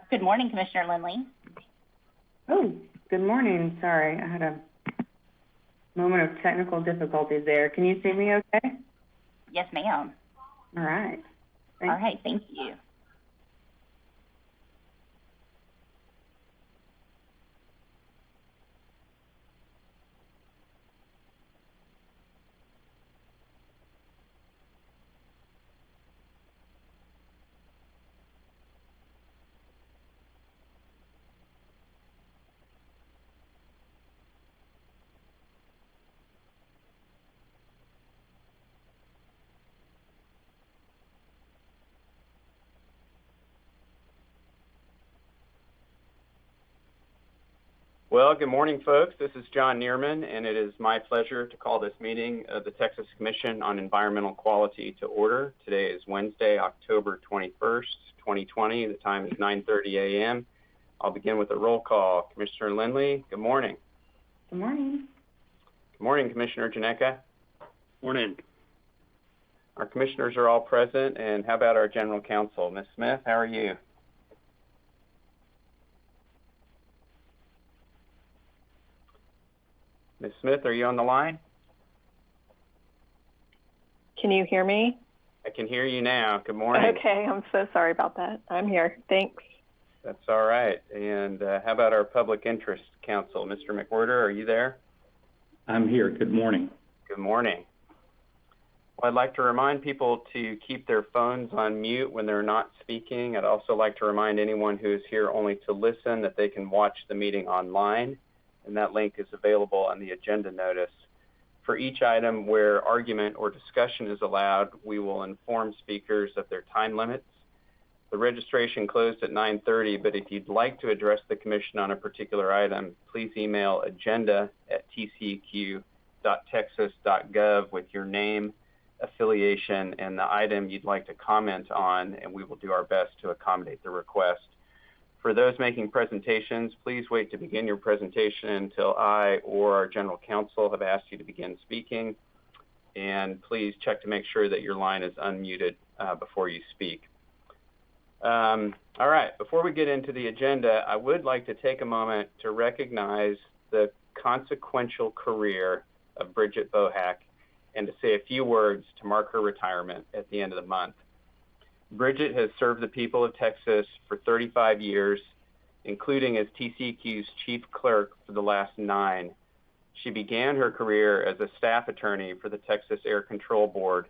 Good morning, Commissioner Lindley. Oh, good morning. Sorry, I had a moment of technical difficulties there. Can you see me okay? Yes, ma'am. All right. All right, thank you. Well, good morning, folks. This is John Neerman, and it is my pleasure to call this meeting of the Texas Commission on Environmental Quality to order. Today is Wednesday, October 21st, 2020. The time is 9:30 a.m. I'll begin with a roll call. Commissioner Lindley, good morning. Good morning. Good morning, Commissioner Janeka. Morning. Our commissioners are all present, and how about our general counsel? Ms. Smith, how are you? Ms. Smith, are you on the line? Can you hear me? I can hear you now. Good morning. Okay, I'm so sorry about that. I'm here. Thanks. That's all right. And how about our public interest counsel? Mr. McWhirter, are you there? I'm here. Good morning. Good morning. Well, I'd like to remind people to keep their phones on mute when they're not speaking. I'd also like to remind anyone who is here only to listen that they can watch the meeting online, and that link is available on the agenda notice. For each item where argument or discussion is allowed, we will inform speakers of their time limits. The registration closed at 9:30, but if you'd like to address the commission on a particular item, please email agenda@tcq.texas.gov with your name, affiliation, and the item you'd like to comment on, and we will do our best to accommodate the request. For those making presentations, please wait to begin your presentation until I or our general counsel have asked you to begin speaking, and please check to make sure that your line is unmuted before you speak. All right, before we get into the agenda, I would like to take a moment to recognize the consequential career of Bridget Bohack and to say a few words to mark her retirement at the end of the month. Bridget has served the people of Texas for 35 years, including as TCQ's chief clerk for the last 9. She began her career as a staff attorney for the Texas Air Control Board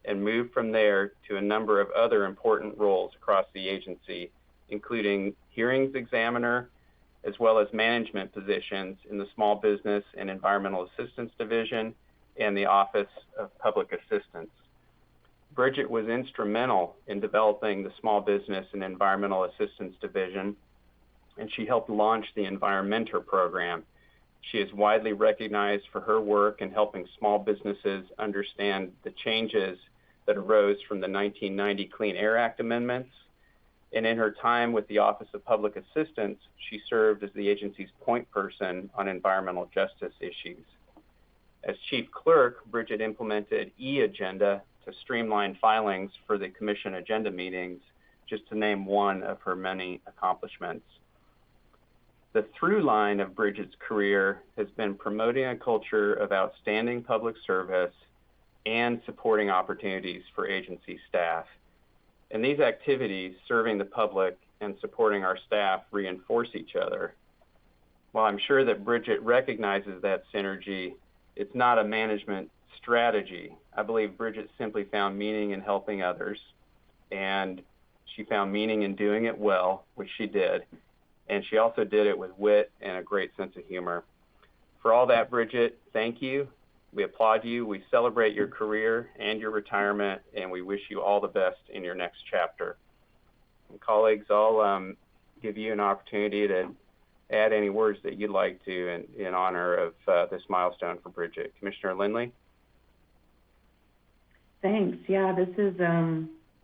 and moved from there to a number of other important roles across the agency, including hearings examiner, as well as management positions in the Small Business and Environmental Assistance Division and the Office of Public Assistance. Bridget was instrumental in developing the Small Business and Environmental Assistance Division, and she helped launch the Environmentor program. She is widely recognized for her work in helping small businesses understand the changes that arose from the 1990 Clean Air Act amendments. And in her time with the Office of Public Assistance, she served as the agency's point person on environmental justice issues. As chief clerk, Bridget implemented e-agenda to streamline filings for the commission agenda meetings, just to name one of her many accomplishments. The through line of Bridget's career has been promoting a culture of outstanding public service and supporting opportunities for agency staff. And these activities, serving the public and supporting our staff, reinforce each other. While I'm sure that Bridget recognizes that synergy, it's not a management strategy. I believe Bridget simply found meaning in helping others, and she found meaning in doing it well, which she did, and she also did it with wit and a great sense of humor. For all that, Bridget, thank you. We applaud you. We celebrate your career and your retirement, and we wish you all the best in your next chapter. And colleagues, I'll give you an opportunity to add any words that you'd like to in honor of this milestone for Bridget. Commissioner Lindley? Thanks. Yeah, this is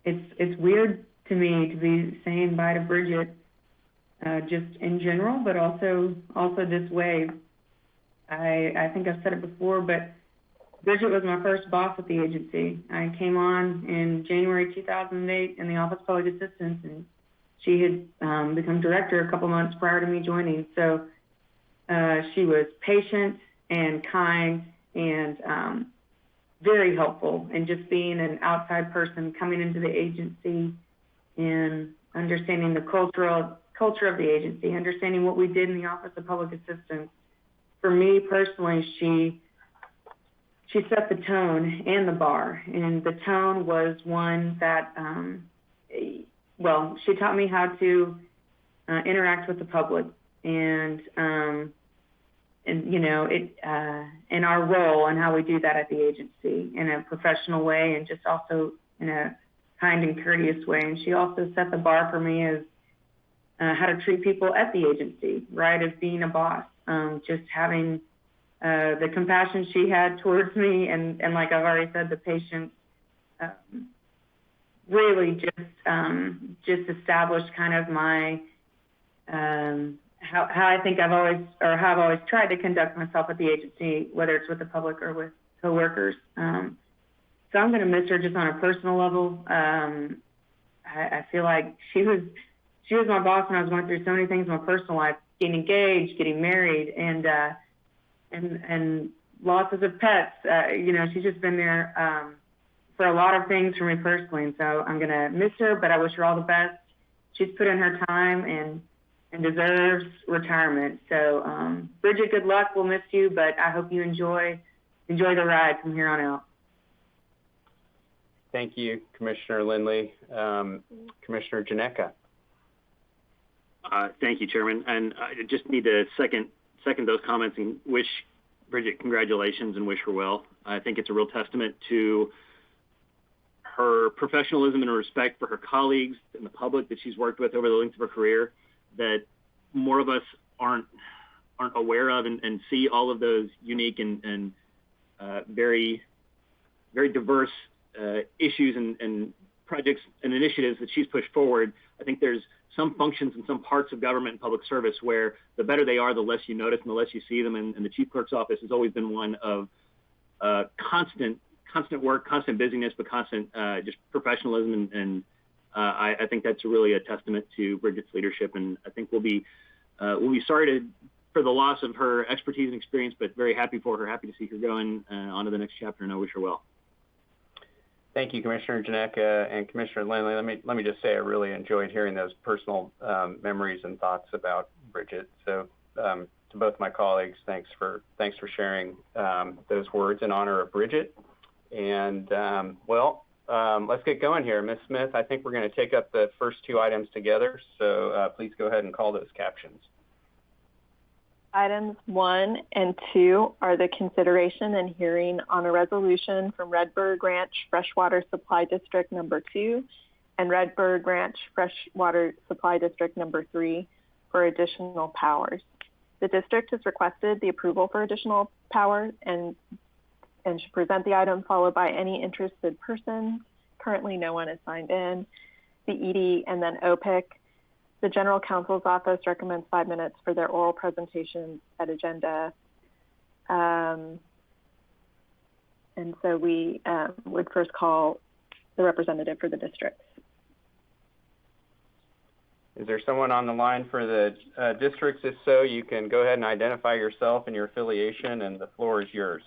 it's weird to me to be saying bye to Bridget, just in general, but also this way. I think I've said it before, but Bridget was my first boss at the agency. I came on in January 2008 in the Office of Public Assistance, and she had become director a couple months prior to me joining. So she was patient and kind and very helpful, and just being an outside person coming into the agency and understanding the culture of the agency, understanding what we did in the Office of Public Assistance. For me personally, she set the tone and the bar, and the tone was one that, she taught me how to interact with the public, and in our role and how we do that at the agency in a professional way, and just also in a kind and courteous way. And she also set the bar for me as how to treat people at the agency, right, as being a boss, just having the compassion she had towards me, and like I've already said, the patience, really just established kind of my how I think I've always tried to conduct myself at the agency, whether it's with the public or with coworkers. So I'm going to miss her just on a personal level. I feel like she was my boss when I was going through so many things in my personal life, getting engaged, getting married, and lots of pets. She's just been there for a lot of things for me personally. And so I'm going to miss her, but I wish her all the best. She's put in her time and deserves retirement. So, Bridget, good luck. We'll miss you, but I hope you enjoy the ride from here on out. Thank you, Commissioner Lindley. Commissioner Janeka. Thank you, Chairman. And I just need to second those comments and wish Bridget congratulations and wish her well. I think it's a real testament to her professionalism and her respect for her colleagues and the public that she's worked with over the length of her career, that more of us aren't aware of and see all of those unique and very, very diverse issues and projects and initiatives that she's pushed forward. I think there's some functions and some parts of government and public service where the better they are, the less you notice and the less you see them. And the chief clerk's office has always been one of constant work, constant busyness, but constant just professionalism. And I think that's really a testament to Bridget's leadership. And I think we'll be sorry for the loss of her expertise and experience, but very happy for her, happy to see her going on to the next chapter, and I wish her well. Thank you, Commissioner Janeka and Commissioner Lindley. Let me just say I really enjoyed hearing those personal memories and thoughts about Bridget. So to both my colleagues, thanks for sharing those words in honor of Bridget. And let's get going here. Ms. Smith, I think we're going to take up the first two items together. So please go ahead and call those captions. Items 1 and 2 are the consideration and hearing on a resolution from Redbird Ranch Freshwater Supply District Number 2 and Redbird Ranch Freshwater Supply District Number 3 for additional powers. The district has requested the approval for additional power and should present the item followed by any interested person. Currently, no one is signed in. The ED and then OPIC. The General Counsel's Office recommends 5 minutes for their oral presentation at agenda. And so we would first call the representative for the districts. Is there someone on the line for the districts? If so, you can go ahead and identify yourself and your affiliation, and the floor is yours.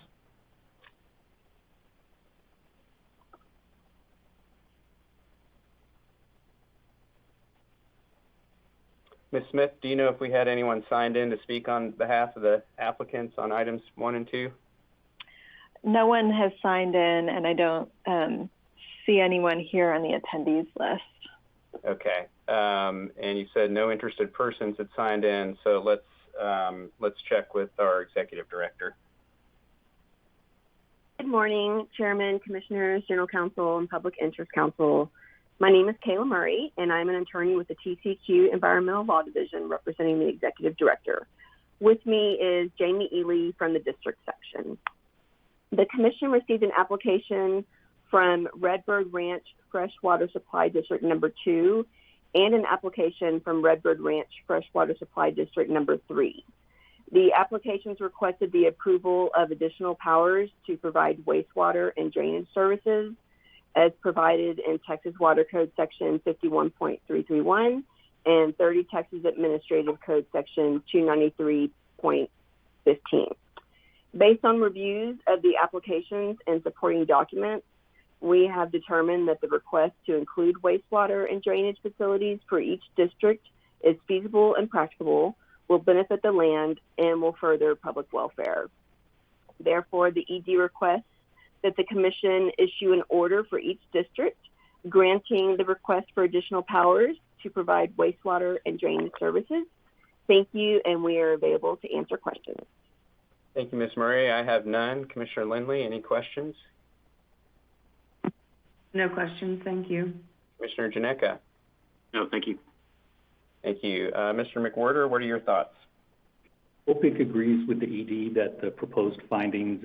Ms. Smith, do you know if we had anyone signed in to speak on behalf of the applicants on items 1 and 2? No one has signed in, and I don't see anyone here on the attendees list. Okay, and you said no interested persons had signed in, so let's check with our executive director. Good morning, Chairman, Commissioners, General Counsel, and Public Interest Counsel. My name is Kayla Murray, and I'm an attorney with the TCQ Environmental Law Division representing the Executive Director. With me is Jamie Ely from the District Section. The Commission received an application from Redbird Ranch Freshwater Supply District Number 2 and an application from Redbird Ranch Freshwater Supply District Number 3. The applications requested the approval of additional powers to provide wastewater and drainage services as provided in Texas Water Code Section 51.331 and 30 Texas Administrative Code Section 293.15. Based on reviews of the applications and supporting documents, we have determined that the request to include wastewater and drainage facilities for each district is feasible and practicable, will benefit the land, and will further public welfare. Therefore, the ED requests that the Commission issue an order for each district, granting the request for additional powers to provide wastewater and drainage services. Thank you, and we are available to answer questions. Thank you, Ms. Murray. I have none. Commissioner Lindley, any questions? No questions, thank you. Commissioner Janeka? No, thank you. Thank you. Mr. McWhorter, what are your thoughts? OPIC agrees with the ED that the proposed findings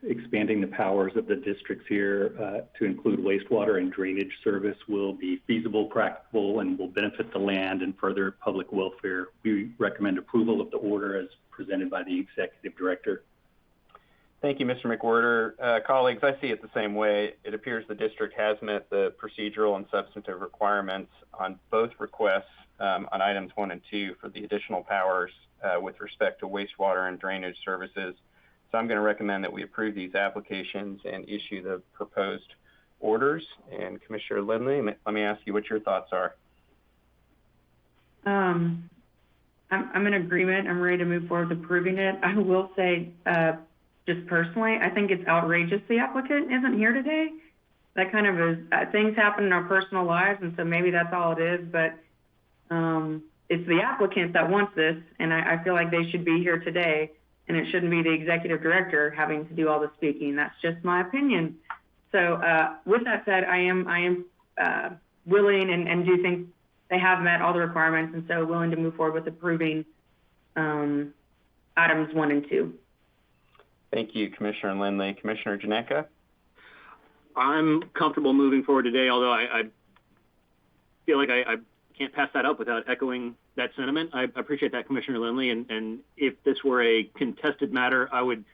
expanding the powers of the districts here to include wastewater and drainage service will be feasible, practicable, and will benefit the land and further public welfare. We recommend approval of the order as presented by the Executive Director. Thank you, Mr. McWhorter. Colleagues, I see it the same way. It appears the district has met the procedural and substantive requirements on both requests on items 1 and 2 for the additional powers with respect to wastewater and drainage services. So I'm going to recommend that we approve these applications and issue the proposed orders. And Commissioner Lindley, let me ask you what your thoughts are. I'm in agreement. I'm ready to move forward with approving it. I will say, just personally, I think it's outrageous the applicant isn't here today. That kind of is, things happen in our personal lives, and so maybe that's all it is, but it's the applicant that wants this, and I feel like they should be here today, and it shouldn't be the Executive Director having to do all the speaking. That's just my opinion. So with that said, I am willing and do think they have met all the requirements, and so willing to move forward with approving items 1 and 2. Thank you, Commissioner Lindley. Commissioner Janeka? I'm comfortable moving forward today, although I feel like I can't pass that up without echoing that sentiment. I appreciate that, Commissioner Lindley, and if this were a contested matter, I would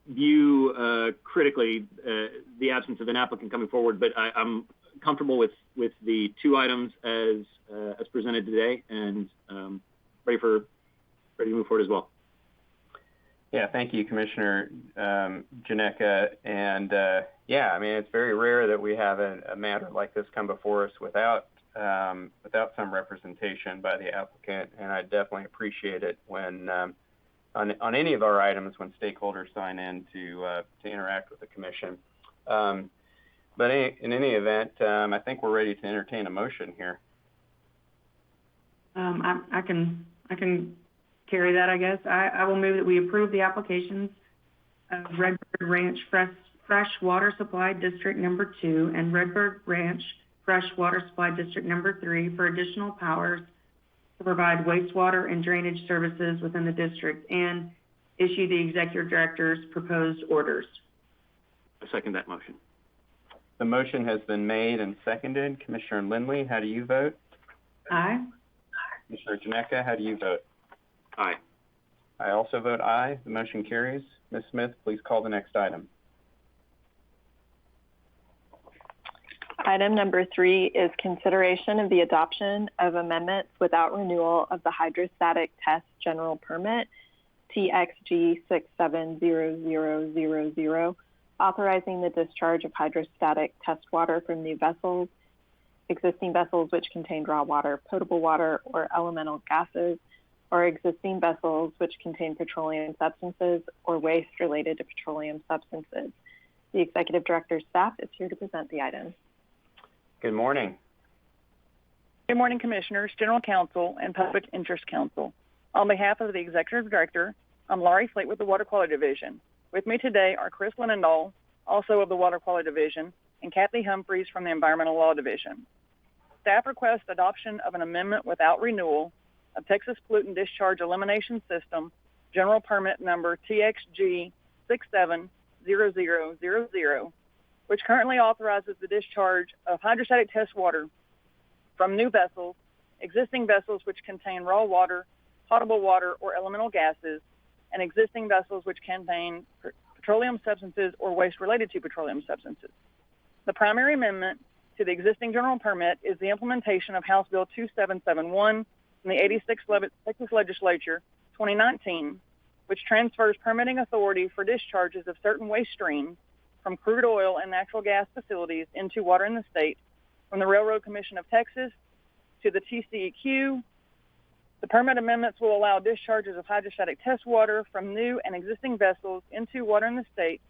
view critically the absence of an applicant coming forward, but I'm comfortable with the 2 items as presented today, and ready to move forward as well. Yeah, thank you, Commissioner Janeka. And yeah, I mean, it's very rare that we have a matter like this come before us without some representation by the applicant. And I definitely appreciate it when on any of our items when stakeholders sign in to interact with the Commission. But in any event, I think we're ready to entertain a motion here. I can carry that, I guess. I will move that we approve the applications of Redbird Ranch Fresh Water Supply District Number 2 and Redbird Ranch Fresh Water Supply District Number 3 for additional powers to provide wastewater and drainage services within the district and issue the Executive Director's proposed orders. I second that motion. The motion has been made and seconded. Commissioner Lindley, how do you vote? Aye. Commissioner Janeka, how do you vote? Aye. I also vote aye. The motion carries. Ms. Smith, please call the next item. Item number 3 is consideration of the adoption of amendments without renewal of the hydrostatic test general permit, TXG 670000, authorizing the discharge of hydrostatic test water from new vessels, existing vessels which contain raw water, potable water, or elemental gases, or existing vessels which contain petroleum substances or waste related to petroleum substances. The Executive Director's staff is here to present the item. Good morning. Good morning, Commissioners, General Counsel, and Public Interest Counsel. On behalf of the Executive Director, I'm Laurie Fleet with the Water Quality Division. With me today are Chris Linendahl, also of the Water Quality Division, and Kathy Humphreys from the Environmental Law Division. Staff requests adoption of an amendment without renewal of Texas Pollutant Discharge Elimination System, General Permit Number TXG 670000, which currently authorizes the discharge of hydrostatic test water from new vessels, existing vessels which contain raw water, potable water, or elemental gases, and existing vessels which contain petroleum substances or waste related to petroleum substances. The primary amendment to to the existing general permit is the implementation of House Bill 2771 from the 86th Texas Legislature 2019, which transfers permitting authority for discharges of certain waste streams from crude oil and natural gas facilities into water in the state from the Railroad Commission of Texas to the TCEQ. The permit amendments will allow discharges of hydrostatic test water from new and existing vessels into water in the state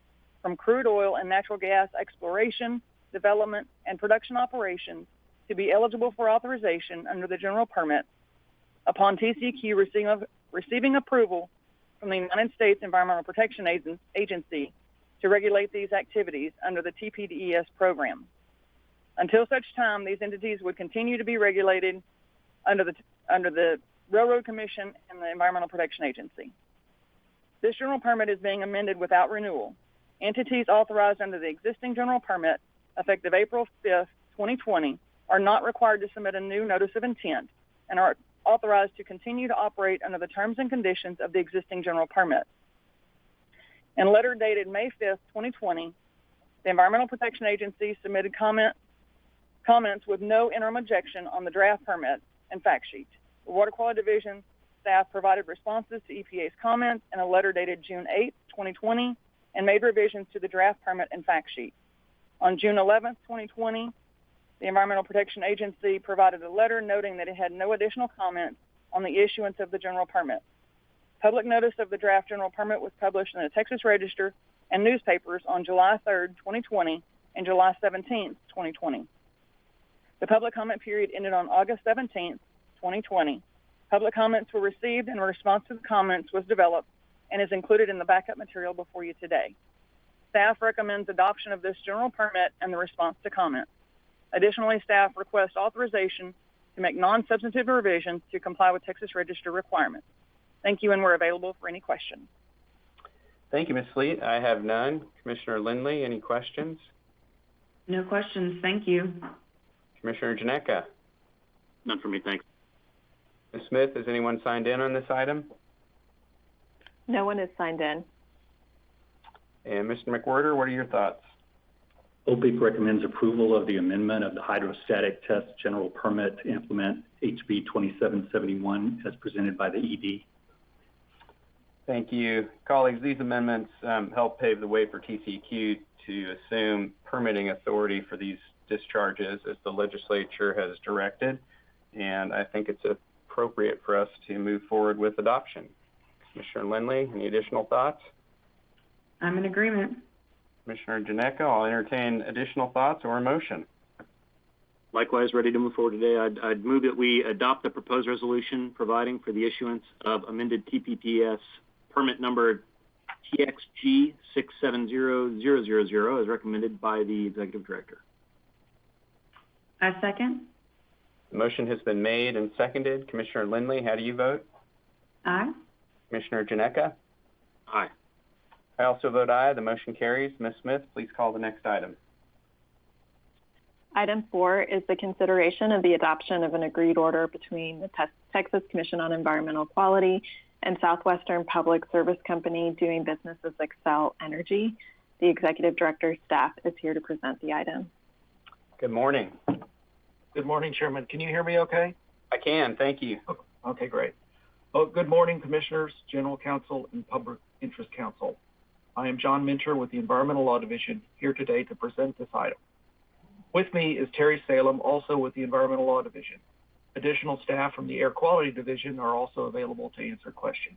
from crude oil and natural gas exploration, development, and production operations to be eligible for authorization under the general permit upon TCEQ receiving approval from the United States Environmental Protection Agency to regulate these activities under the TPDES program. Until such time, these entities would continue to be regulated under the Railroad Commission and the Environmental Protection Agency. This general permit is being amended without renewal. Entities authorized under the existing general permit, effective April 5th, 2020, are not required to submit a new notice of intent and are authorized to continue to operate under the terms and conditions of the existing general permit. In a letter dated May 5th, 2020, the Environmental Protection Agency submitted comments with no interim objection on the draft permit and fact sheet. The Water Quality Division staff provided responses to EPA's comments in a letter dated June 8, 2020, and made revisions to the draft permit and fact sheet. On June 11, 2020, the Environmental Protection Agency provided a letter noting that it had no additional comments on the issuance of the general permit. Public notice of the draft general permit was published in the Texas Register and newspapers on July 3, 2020, and July 17, 2020. The public comment period ended on August 17, 2020. Public comments were received and a response to the comments was developed and is included in the backup material before you today. Staff recommends adoption of this general permit and the response to comments. Additionally, staff requests authorization to make non-substantive revisions to comply with Texas Register requirements. Thank you, and we're available for any questions. Thank you, Ms. Fleet. I have none. Commissioner Lindley, any questions? No questions, thank you. Commissioner Janeka? None for me, thanks. Ms. Smith, is anyone signed in on this item? No one is signed in. And Mr. McWhorter, what are your thoughts? OPIC recommends approval of the amendment of the hydrostatic test general permit to implement HB 2771 as presented by the ED. Thank you. Colleagues, these amendments help pave the way for TCEQ to assume permitting authority for these discharges as the legislature has directed, and I think it's appropriate for us to move forward with adoption. Commissioner Lindley, any additional thoughts? I'm in agreement. Commissioner Janeka, I'll entertain additional thoughts or a motion. Likewise, ready to move forward today. I'd move that we adopt the proposed resolution providing for the issuance of amended TPDES permit number TXG 670000 as recommended by the Executive Director. I second. The motion has been made and seconded. Commissioner Lindley, how do you vote? Aye. Commissioner Janeka? Aye. I also vote aye. The motion carries. Ms. Smith, please call the next item. Item 4 is the consideration of the adoption of an agreed order between the Texas Commission on Environmental Quality and Southwestern Public Service Company doing business as Xcel Energy. The Executive Director's staff is here to present the item. Good morning. Good morning, Chairman. Can you hear me okay? I can. Thank you. Okay, great. Well, good morning, Commissioners, General Counsel, and Public Interest Counsel. I am John Mincher with the Environmental Law Division here today to present this item. With me is Terry Salem, also with the Environmental Law Division. Additional staff from the Air Quality Division are also available to answer questions.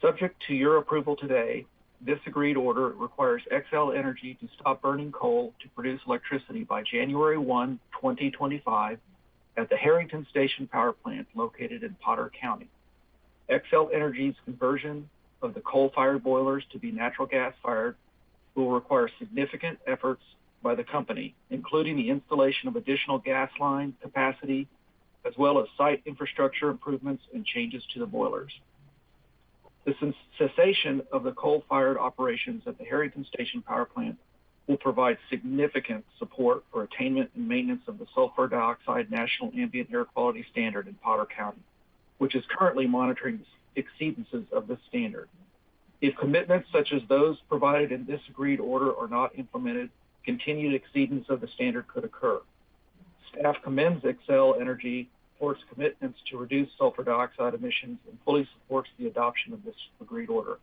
Subject to your approval today, this agreed order requires Xcel Energy to stop burning coal to produce electricity by January 1, 2025 at the Harrington Station Power Plant located in Potter County. Xcel Energy's conversion of the coal-fired boilers to be natural gas-fired will require significant efforts by the company, including the installation of additional gas line capacity, as well as site infrastructure improvements and changes to the boilers. The cessation of the coal-fired operations at the Harrington Station Power Plant will provide significant support for attainment and maintenance of the sulfur dioxide National Ambient Air Quality Standard in Potter County, which is currently monitoring exceedances of this standard. If commitments such as those provided in this agreed order are not implemented, continued exceedance of the standard could occur. Staff commends Xcel Energy for its commitments to reduce sulfur dioxide emissions and fully supports the adoption of this agreed order.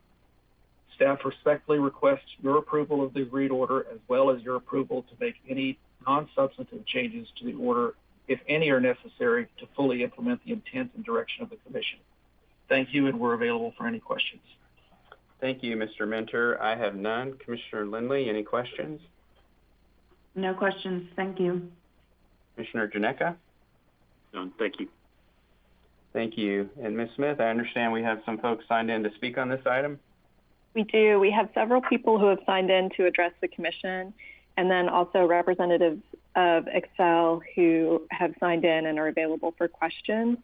Staff respectfully requests your approval of the agreed order, as well as your approval to make any non-substantive changes to the order, if any are necessary, to fully implement the intent and direction of the Commission. Thank you, and we're available for any questions. Thank you, Mr. Minter. I have none. Commissioner Lindley, any questions? No questions, thank you. Commissioner Janeka? None. Thank you. Thank you. And Ms. Smith, I understand we have some folks signed in to speak on this item. We do. We have several people who have signed in to address the commission, and then also representatives of Xcel who have signed in and are available for questions.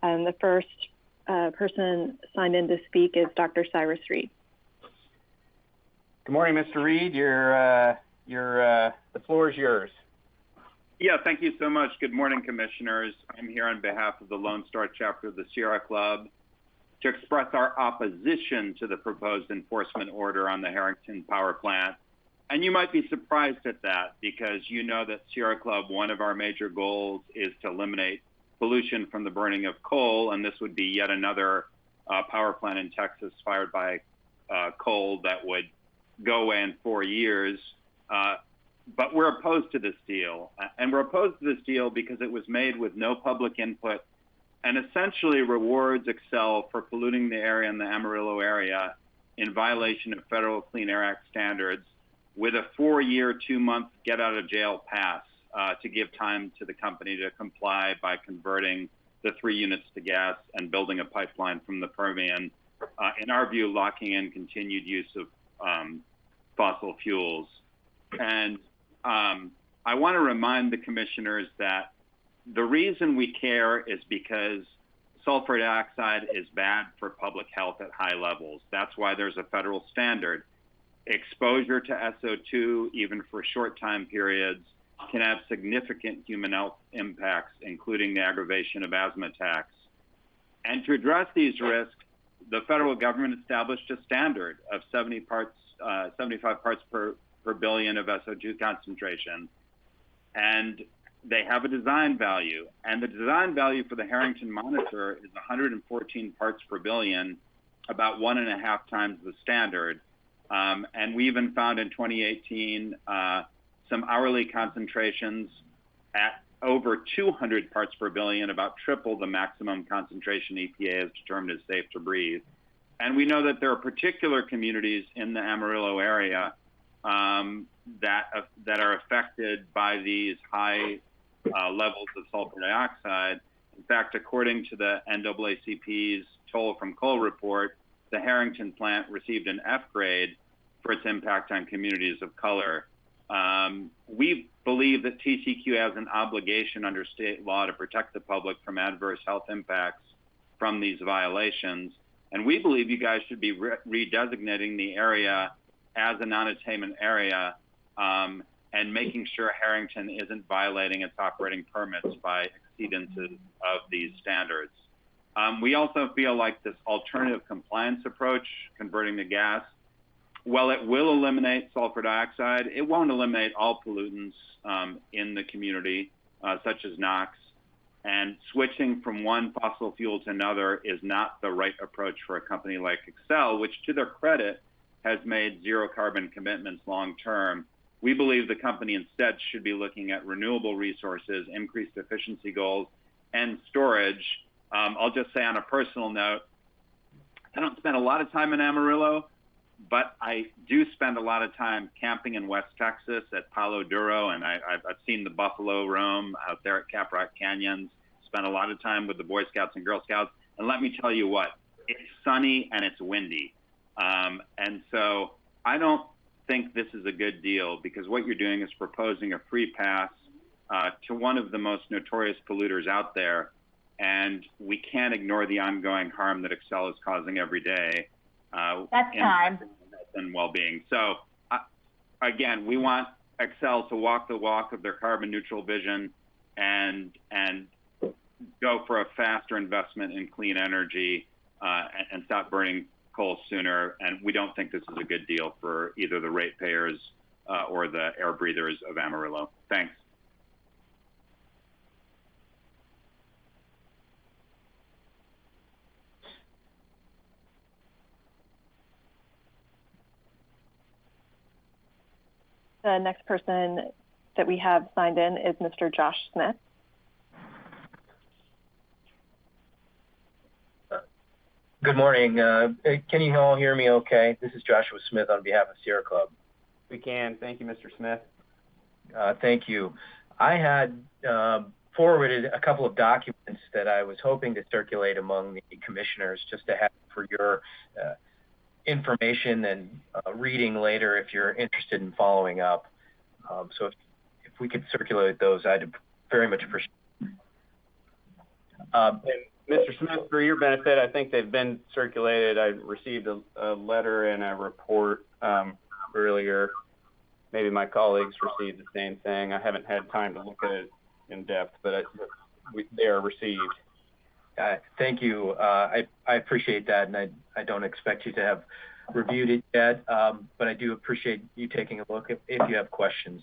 The first person signed in to speak is Dr. Cyrus Reed. Good morning, Mr. Reed. The floor is yours. Yeah, thank you so much. Good morning, commissioners. I'm here on behalf of the Lone Star chapter of the Sierra Club to express our opposition to the proposed enforcement order on the Harrington power plant. And you might be surprised at that because you know that Sierra Club, one of our major goals is to eliminate pollution from the burning of coal, and this would be yet another power plant in Texas fired by coal that would go away in 4 years. But we're opposed to this deal. And we're opposed to this deal because it was made with no public input and essentially rewards Xcel for polluting the area in the Amarillo area in violation of Federal Clean Air Act standards with a 4-year, 2-month get-out-of-jail pass to give time to the company to comply by converting the 3 units to gas and building a pipeline from the Permian, in our view, locking in continued use of fossil fuels. And I want to remind the commissioners that the reason we care is because sulfur dioxide is bad for public health at high levels. That's why there's a federal standard. Exposure to SO2, even for short time periods, can have significant human health impacts, including the aggravation of asthma attacks. And to address these risks, the federal government established a standard of 75 parts per billion of SO2 concentration. And they have a design value. And the design value for the Harrington monitor is 114 parts per billion, about 1.5 times the standard. And we even found in 2018 some hourly concentrations at over 200 parts per billion, about triple the maximum concentration EPA has determined is safe to breathe. And we know that there are particular communities in the Amarillo area that are affected by these high levels of sulfur dioxide. In fact, according to the NAACP's Toll from Coal report, the Harrington plant received an F grade for its impact on communities of color. We believe that TCQ has an obligation under state law to protect the public from adverse health impacts from these violations. And we believe you guys should be redesignating the area as a non-attainment area and making sure Harrington isn't violating its operating permits by exceedances of these standards. We also feel like this alternative compliance approach, converting to gas, while it will eliminate sulfur dioxide, it won't eliminate all pollutants in the community, such as NOx. And switching from one fossil fuel to another is not the right approach for a company like Xcel, which, to their credit, has made zero carbon commitments long term. We believe the company instead should be looking at renewable resources, increased efficiency goals, and storage. I'll just say on a personal note, I don't spend a lot of time in Amarillo, but I do spend a lot of time camping in West Texas at Palo Duro, and I've seen the buffalo roam out there at Caprock Canyons, spent a lot of time with the Boy Scouts and Girl Scouts, and let me tell you what, it's sunny and it's windy. And so I don't think this is a good deal because what you're doing is proposing a free pass to one of the most notorious polluters out there, and we can't ignore the ongoing harm that Xcel is causing every day. That's time. And well-being. So again, we want Xcel to walk the walk of their carbon neutral vision and go for a faster investment in clean energy and stop burning coal sooner. And we don't think this is a good deal for either the ratepayers or the air breathers of Amarillo. Thanks. The next person that we have signed in is Mr. Josh Smith. Good morning. Can you all hear me okay? This is Joshua Smith on behalf of Sierra Club. We can. Thank you, Mr. Smith. Thank you. I had forwarded a couple of documents that I was hoping to circulate among the commissioners just to have for your information and reading later if you're interested in following up. So if we could circulate those, I'd very much appreciate it. Mr. Smith, for your benefit, I think they've been circulated. I received a letter and a report earlier. Maybe my colleagues received the same thing. I haven't had time to look at it in depth, but they are received. Thank you. I appreciate that, and I don't expect you to have reviewed it yet, but I do appreciate you taking a look if you have questions.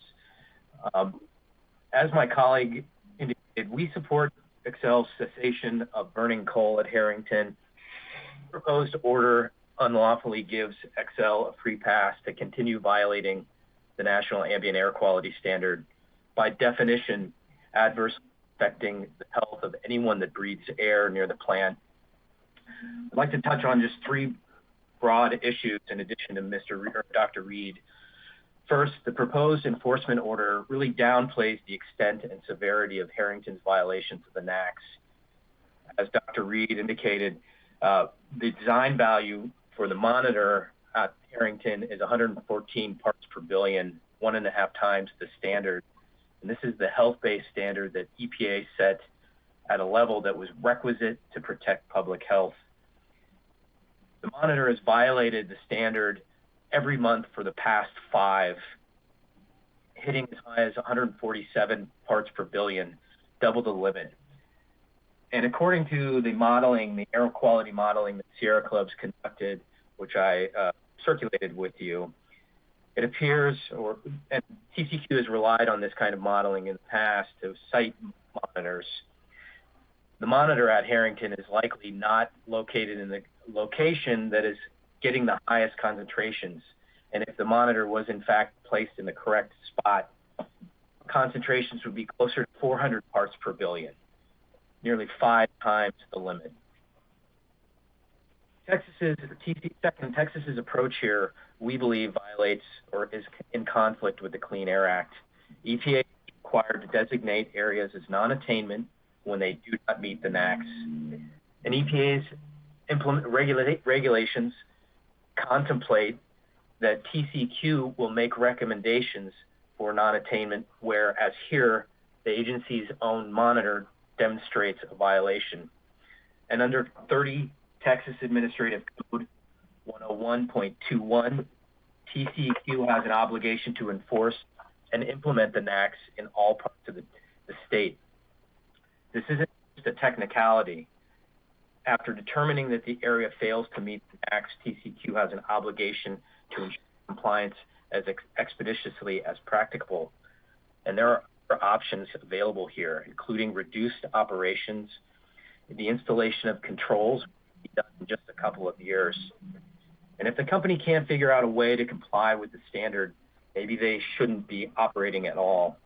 As my colleague indicated, we support Xcel's cessation of burning coal at Harrington. The proposed order unlawfully gives Xcel a free pass to continue violating the National Ambient Air Quality Standard, by definition, adversely affecting the health of anyone that breathes air near the plant. I'd like to touch on just three broad issues in addition to Dr. Reed. First, the proposed enforcement order really downplays the extent and severity of Harrington's violations of the NAAQS. As Dr. Reed indicated, the design value for the monitor at Harrington is 114 parts per billion, 1.5 times the standard. And this is the health-based standard that EPA set at a level that was requisite to protect public health. The monitor has violated the standard every month for the past 5, hitting as high as 147 parts per billion, double the limit. And according to the modeling, the air quality modeling that Sierra Club's conducted, which I circulated with you, it appears, and TCQ has relied on this kind of modeling in the past to cite monitors. The monitor at Harrington is likely not located in the location that is getting the highest concentrations. And if the monitor was in fact placed in the correct spot, concentrations would be closer to 400 parts per billion, nearly 5 times the limit. Texas's approach here, we believe, violates or is in conflict with the Clean Air Act. EPA is required to designate areas as non-attainment when they do not meet the NAAQS. And EPA's regulations contemplate that TCQ will make recommendations for non-attainment, whereas here, the agency's own monitor demonstrates a violation. And under 30 Texas Administrative Code 101.21, TCQ has an obligation to enforce and implement the NAAQS in all parts of the state. This isn't just a technicality. After determining that the area fails to meet the NAAQS, TCQ has an obligation to ensure compliance as expeditiously as practicable. And there are options available here, including reduced operations, the installation of controls will be done in just a couple of years. And if the company can't figure out a way to comply with the standard, maybe they shouldn't be operating at all.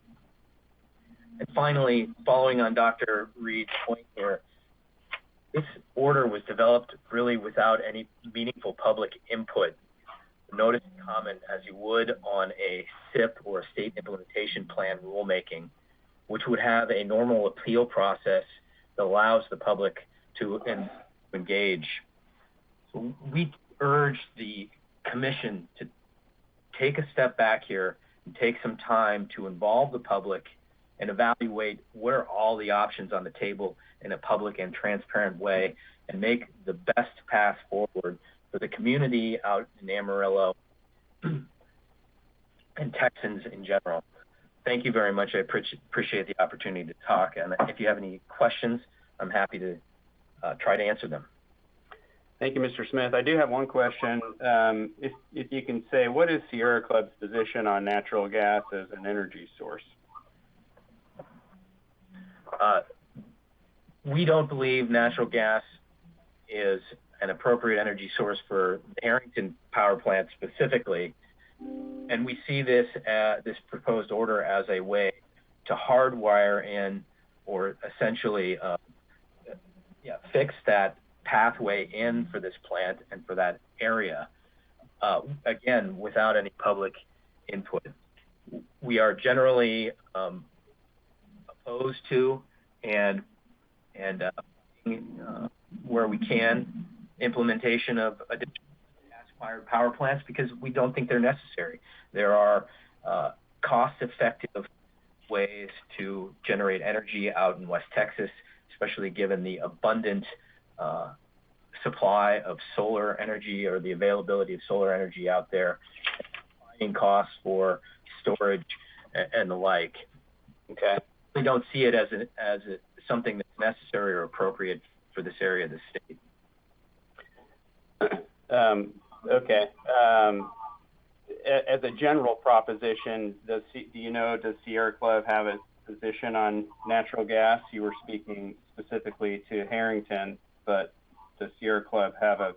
And finally, following on Dr. Reed's point here, this order was developed really without any meaningful public input. Notice and comment as you would on a SIP or a state implementation plan rulemaking, which would have a normal appeal process that allows the public to engage. So we urge the commission to take a step back here and take some time to involve the public and evaluate what are all the options on the table in a public and transparent way and make the best path forward for the community out in Amarillo and Texans in general. Thank you very much. I appreciate the opportunity to talk. And if you have any questions, I'm happy to try to answer them. Thank you, Mr. Smith. I do have one question. If you can say, what is Sierra Club's position on natural gas as an energy source? We don't believe natural gas is an appropriate energy source for the Harrington power plant specifically. And we see this proposed order as a way to hardwire in, or essentially fix that pathway in for this plant and for that area, again, without any public input. We are generally opposed to and where we can, implementation of additional gas-fired power plants, because we don't think they're necessary. There are cost-effective ways to generate energy out in West Texas, especially given the abundant supply of solar energy, or the availability of solar energy out there, finding costs for storage and the like. Okay. We don't see it as something that's necessary or appropriate for this area of the state. Okay. As a general proposition, does Sierra Club have a position on natural gas? You were speaking specifically to Harrington, but does Sierra Club have a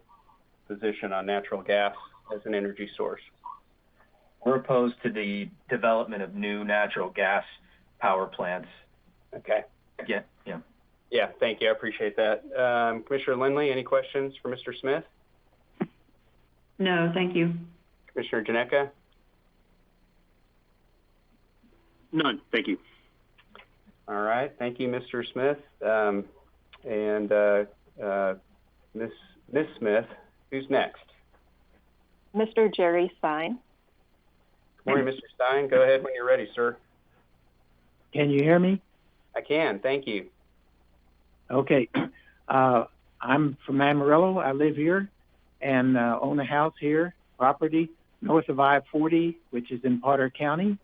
position on natural gas as an energy source? We're opposed to the development of new natural gas power plants. Okay. Yeah. Yeah, thank you. I appreciate that. Commissioner Lindley, any questions for Mr. Smith? No, thank you. Commissioner Janeka? None. Thank you. All right. Thank you, Mr. Smith. Ms. Smith, who's next? Mr. Jerry Stein. Good morning, Mr. Stein. Go ahead when you're ready, sir. Can you hear me? I can. Thank you. Okay. I'm from Amarillo. I live here and own a house here, property north of I-40, which is in Potter County.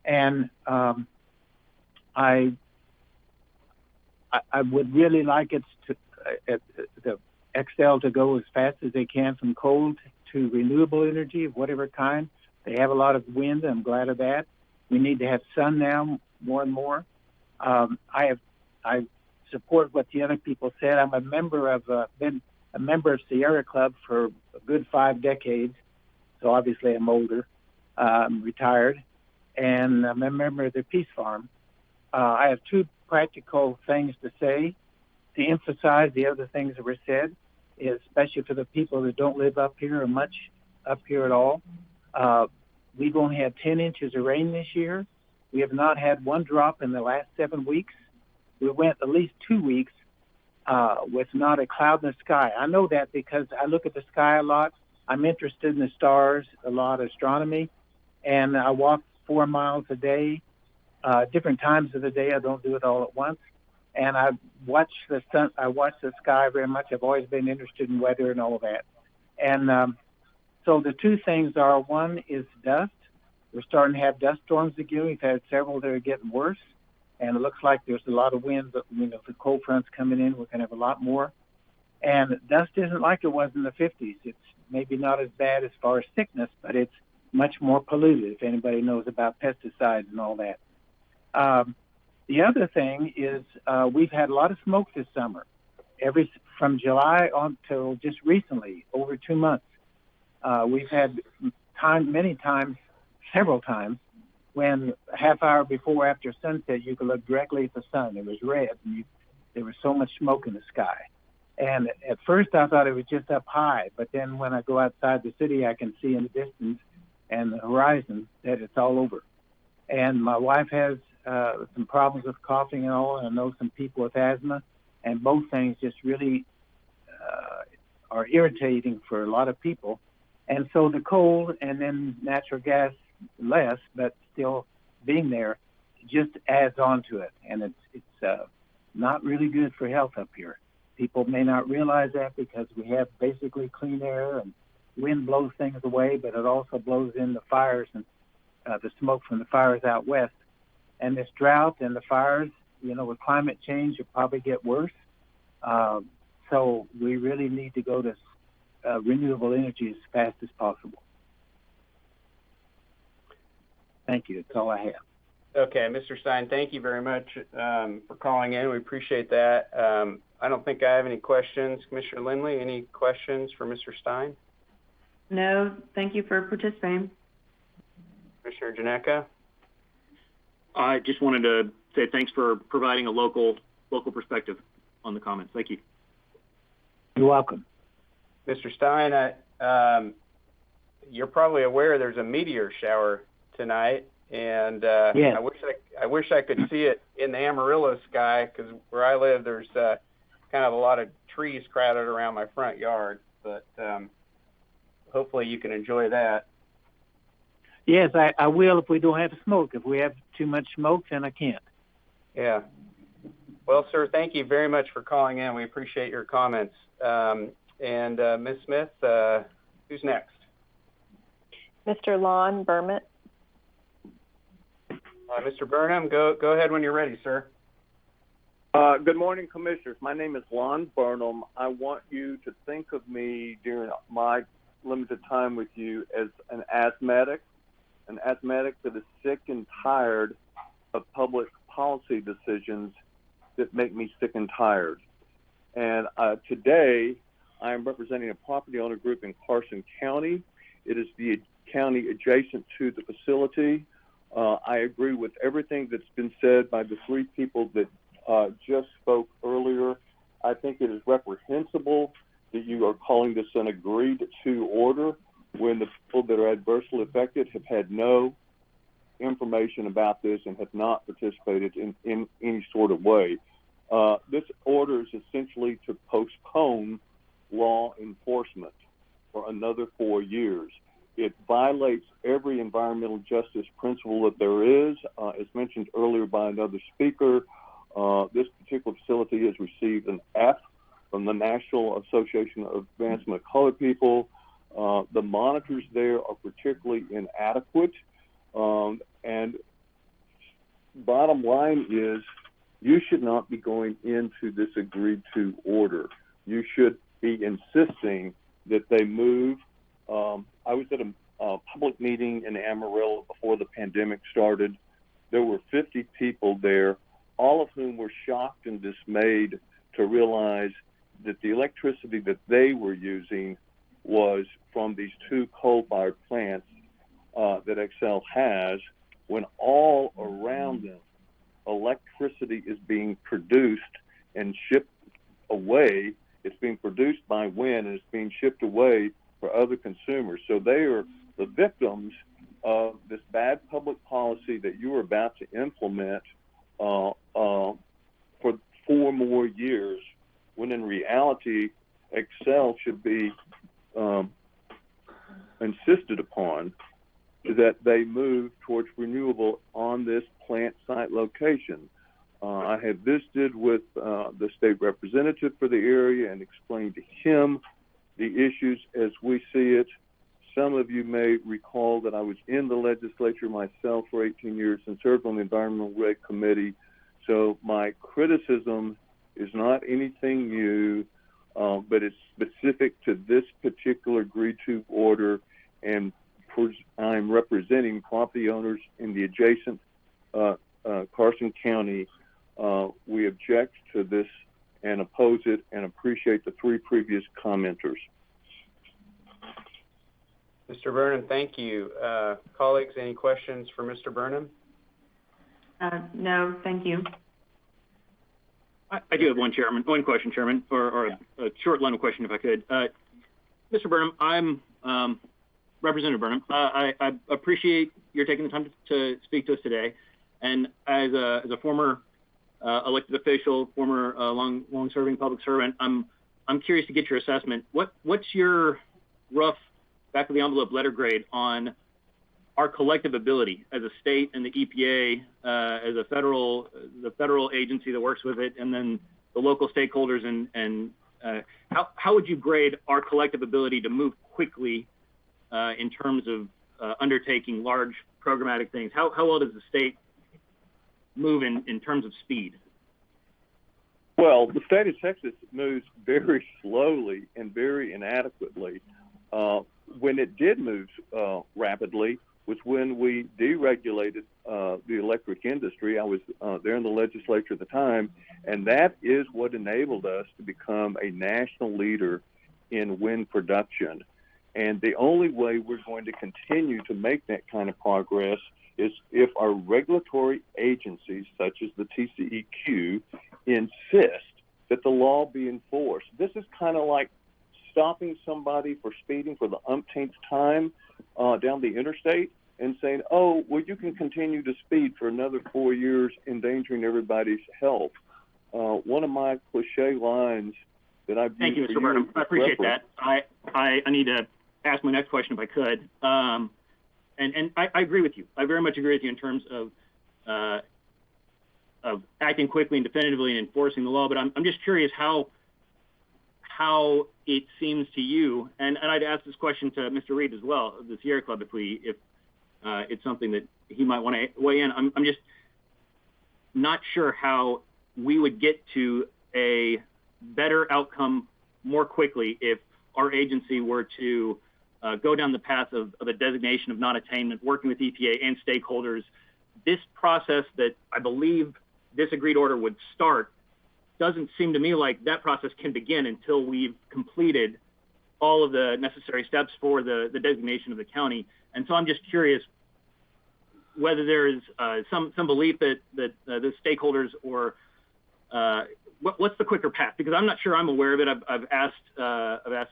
And I would really like the Xcel to go as fast as they can from coal to renewable energy of whatever kind. They have a lot of wind. I'm glad of that. We need to have sun now more and more. I support what the other people said. I'm a member of been a member of Sierra Club for a good 5 decades. So obviously I'm older. I'm retired, and I'm a member of the Peace Farm. I have 2 practical things to say to emphasize the other things that were said, especially for the people that don't live up here or much up here at all. We've only had 10 inches of rain this year. We have not had 1 drop in the last 7 weeks. We went at least 2 weeks with not a cloud in the sky. I know that because I look at the sky a lot. I'm interested in the stars, a lot of astronomy, and I walk 4 miles a day, different times of the day. I don't do it all at once. And I watch the sun. I watch the sky very much. I've always been interested in weather and all of that. And so the 2 things are, one is dust. We're starting to have dust storms again. We've had several that are getting worse, and it looks like there's a lot of wind, but the cold front's coming in, we're going to have a lot more. And dust isn't like it was in the 50s. It's maybe not as bad as far as sickness, but it's much more polluted, if anybody knows about pesticides and all that. The other thing is we've had a lot of smoke this summer, from July on till just recently, over 2 months. We've had several times, when a half hour before after sunset, you could look directly at the sun. It was red, and there was so much smoke in the sky. And at first I thought it was just up high, but then when I go outside the city, I can see in the distance and the horizon that it's all over. And my wife has some problems with coughing and all, and I know some people with asthma, and both things just really are irritating for a lot of people. And so the coal and then natural gas less, but still being there, just adds on to it. And it's not really good for health up here. People may not realize that because we have basically clean air and wind blows things away, but it also blows in the fires and the smoke from the fires out west. And this drought and the fires, with climate change, will probably get worse. So we really need to go to renewable energy as fast as possible. Thank you. That's all I have. Okay, Mr. Stein, thank you very much for calling in. We appreciate that. I don't think I have any questions. Commissioner Lindley, any questions for Mr. Stein? No, thank you for participating. Commissioner Janeka? I just wanted to say thanks for providing a local perspective on the comments. Thank you. You're welcome. Mr. Stein, you're probably aware there's a meteor shower tonight, and yes. I wish I could see it in the Amarillo sky, because where I live, there's kind of a lot of trees crowded around my front yard. But hopefully you can enjoy that. Yes, I will if we don't have smoke. If we have too much smoke, then I can't. Yeah. Well, sir, thank you very much for calling in. We appreciate your comments. And Ms. Smith, who's next? Mr. Lon Berman. Mr. Burnham, go ahead when you're ready, sir. Good morning, Commissioners. My name is Lon Burnham. I want you to think of me during my limited time with you as an asthmatic that is sick and tired of public policy decisions that make me sick and tired. And today, I am representing a property owner group in Carson County. It is the county adjacent to the facility. I agree with everything that's been said by the three people that just spoke earlier. I think it is reprehensible that you are calling this an agreed to order when the people that are adversely affected have had no information about this and have not participated in any sort of way. This order is essentially to postpone law enforcement for another 4 years. It violates every environmental justice principle that there is. As mentioned earlier by another speaker, this particular facility has received an F from the National Association of Advancement of Colored People. The monitors there are particularly inadequate. And bottom line is, you should not be going into this agreed to order. You should be insisting that they move. I was at a public meeting in Amarillo before the pandemic started. There were 50 people there, all of whom were shocked and dismayed to realize that the electricity that they were using was from these two coal-fired plants that Xcel has, when all around them electricity is being produced and shipped away. It's being produced by wind and it's being shipped away for other consumers. So they are the victims of this bad public policy that you are about to implement for 4 more years, when in reality, Xcel should be insisted upon that they move towards renewable on this plant site location. I have visited with the state representative for the area and explained to him the issues as we see it. Some of you may recall that I was in the legislature myself for 18 years and served on the Environmental Reg Committee. So my criticism is not anything new, but it's specific to this particular agreed to order, and I'm representing property owners in the adjacent Carson County. We object to this and oppose it and appreciate the 3 previous commenters. Mr. Burnham, thank you. Colleagues, any questions for Mr. Burnham? No, thank you. I do have one question, Chairman, or a short line of question, if I could. Mr. Burnham, I'm Representative Burnham. I appreciate your taking the time to speak to us today. And as a former elected official, former long-serving public servant, I'm curious to get your assessment. What's your rough back of the envelope letter grade on our collective ability as a state and the EPA, as the federal agency that works with it, and then the local stakeholders, and how would you grade our collective ability to move quickly in terms of undertaking large programmatic things? How well does the state move in terms of speed? Well, the state of Texas moves very slowly and very inadequately. When it did move rapidly was when we deregulated the electric industry. I was there in the legislature at the time, and that is what enabled us to become a national leader in wind production. And the only way we're going to continue to make that kind of progress is if our regulatory agencies, such as the TCEQ, insist that the law be enforced. This is kind of like stopping somebody for speeding for the umpteenth time down the interstate and saying, oh, well, you can continue to speed for another 4 years, endangering everybody's health. One of my cliche lines that I've Thank you, used Mr. for Burnham. years I appreciate reference- that. I need to ask my next question if I could. And I agree with you. I very much agree with you in terms of acting quickly and definitively and enforcing the law. But I'm just curious how it seems to you, and I'd ask this question to Mr. Reed as well, of the Sierra Club, if it's something that he might want to weigh in. I'm just not sure how we would get to a better outcome more quickly if our agency were to go down the path of a designation of non-attainment, working with EPA and stakeholders. This process that I believe this agreed order would start doesn't seem to me like that process can begin until we've completed all of the necessary steps for the designation of the county. And so I'm just curious whether there is some belief that the stakeholders or what's the quicker path? Because I'm not sure I'm aware of it. I've asked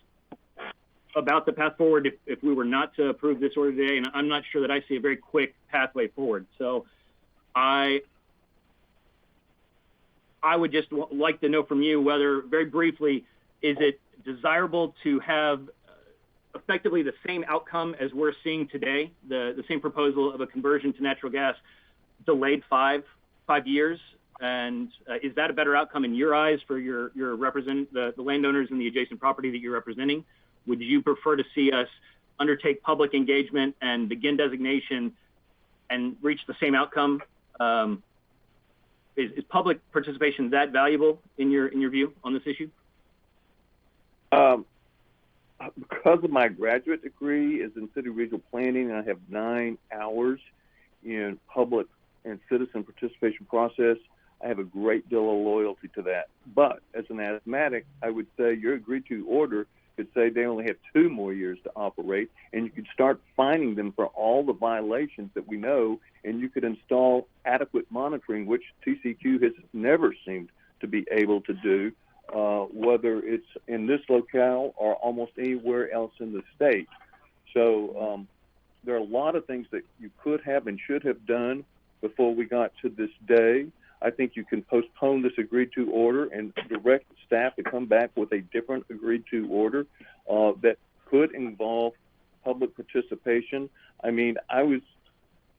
about the path forward if we were not to approve this order today, and I'm not sure that I see a very quick pathway forward. So I would just like to know from you whether, very briefly, is it desirable to have effectively the same outcome as we're seeing today, the same proposal of a conversion to natural gas delayed five years? And is that a better outcome in your eyes for your the landowners and the adjacent property that you're representing? Would you prefer to see us undertake public engagement and begin designation and reach the same outcome? Is public participation that valuable in your view on this issue? Because of my graduate degree is in city regional planning, I have 9 hours in public and citizen participation process. I have a great deal of loyalty to that. But as an asthmatic, I would say your agreed to order could say they only have 2 more years to operate, and you could start fining them for all the violations that we know, and you could install adequate monitoring, which TCQ has never seemed to be able to do, whether it's in this locale or almost anywhere else in the state. So there are a lot of things that you could have and should have done before we got to this day. I think you can postpone this agreed to order and direct staff to come back with a different agreed to order that could involve public participation. I mean, I was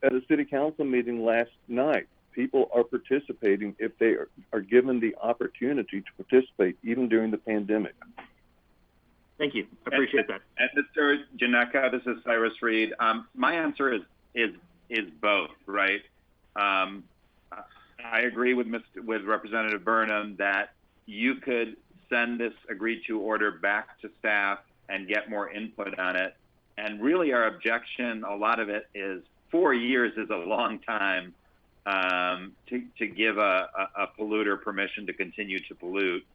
at a city council meeting last night. People are participating if they are given the opportunity to participate, even during the pandemic. Thank you. I appreciate that. And Mr. Janeka, this is Cyrus Reed. My answer is both, right? I agree with Representative Burnham that you could send this agreed to order back to staff and get more input on it. And really our objection, a lot of it is 4 years is a long time to give a polluter permission to continue to pollute.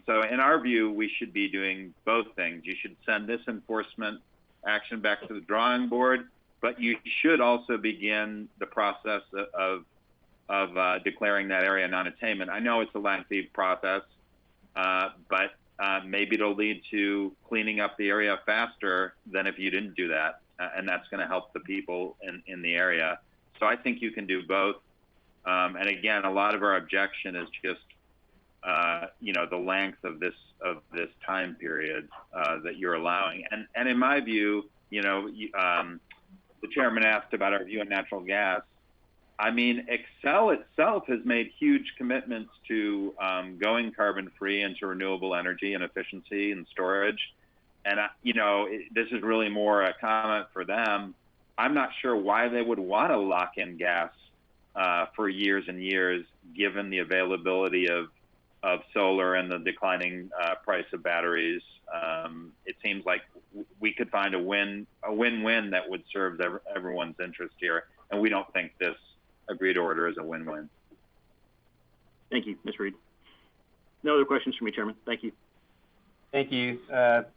So in our view, we should be doing both things. You should send this enforcement action back to the drawing board, but you should also begin the process of declaring that area non-attainment. I know it's a lengthy process, but maybe it'll lead to cleaning up the area faster than if you didn't do that, and that's going to help the people in the area. So I think you can do both. And again, a lot of our objection is just, the length of this time period that you're allowing. And in my view, the chairman asked about our view on natural gas. I mean, Excel itself has made huge commitments to going carbon-free into renewable energy and efficiency and storage. And, this is really more a comment for them. I'm not sure why they would want to lock in gas for years and years, given the availability of of solar and the declining price of batteries, it seems like we could find a win-win that would serve everyone's interest here. And we don't think this agreed order is a win-win. Thank you, Ms. Reed. No other questions for me, Chairman. Thank you. Thank you.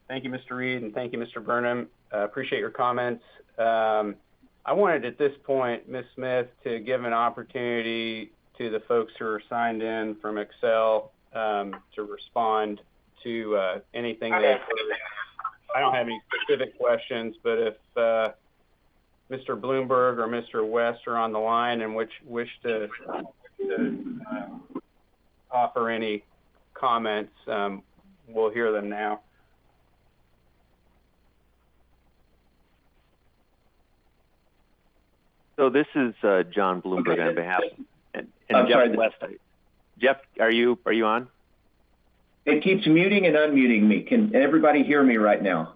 Thank you, Mr. Reed, and thank you, Mr. Burnham. Appreciate your comments. I wanted at this point, Ms. Smith, to give an opportunity to the folks who are signed in from Excel to respond to anything they've heard. I don't have any specific questions, but if Mr. Bloomberg or Mr. West are on the line and wish to offer any comments, we'll hear them now. So this is John Bloomberg on behalf and I'm Jeff sorry. West. Jeff, are you on? It keeps muting and unmuting me. Can everybody hear me right now?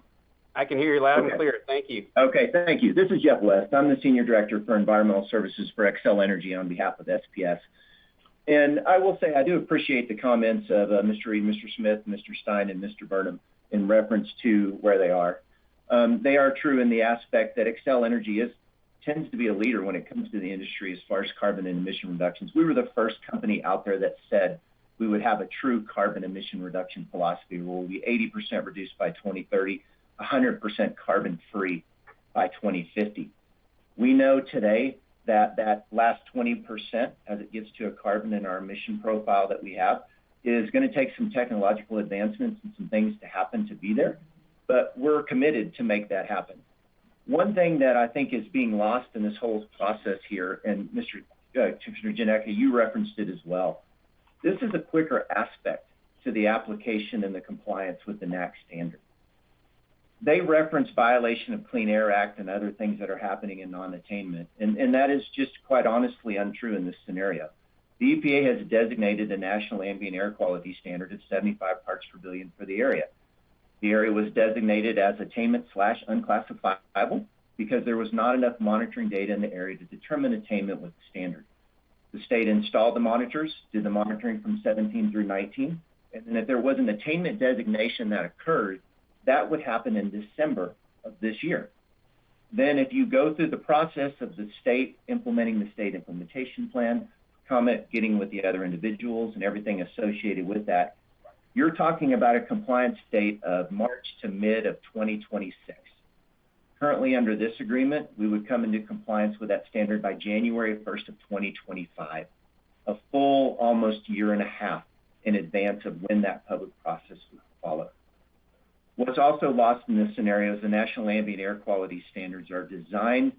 I can hear you loud and clear. Thank you. Okay, thank you. This is Jeff West. I'm the Senior Director for Environmental Services for Xcel Energy on behalf of SPS. And I will say I do appreciate the comments of Mr. Reed, Mr. Smith, Mr. Stein, and Mr. Burnham in reference to where they are. They are true in the aspect that Xcel Energy tends to be a leader when it comes to the industry as far as carbon and emission reductions. We were the first company out there that said we would have a true carbon emission reduction philosophy where we'll be 80% reduced by 2030, 100% carbon free by 2050. We know today that that last 20% as it gets to a carbon in our emission profile that we have is going to take some technological advancements and some things to happen to be there, but we're committed to make that happen. One thing that I think is being lost in this whole process here, and Mr. Janecka, you referenced it as well, this is a quicker aspect to the application and the compliance with the NAC standard. They reference violation of Clean Air Act and other things that are happening in non-attainment, and that is just quite honestly untrue in this scenario. The EPA has designated a national ambient air quality standard of 75 parts per billion for the area. The area was designated as attainment/unclassifiable because there was not enough monitoring data in the area to determine attainment with the standard. The state installed the monitors, did the monitoring from 17 through 19, and then if there was an attainment designation that occurred, that would happen in December of this year. Then if you go through the process of the state implementing the state implementation plan, getting with the other individuals and everything associated with that, you're talking about a compliance date of March to mid of 2026. Currently under this agreement, we would come into compliance with that standard by January 1st of 2025, a full almost year and a half in advance of when that public process would follow. What's also lost in this scenario is the National Ambient Air Quality Standards are designed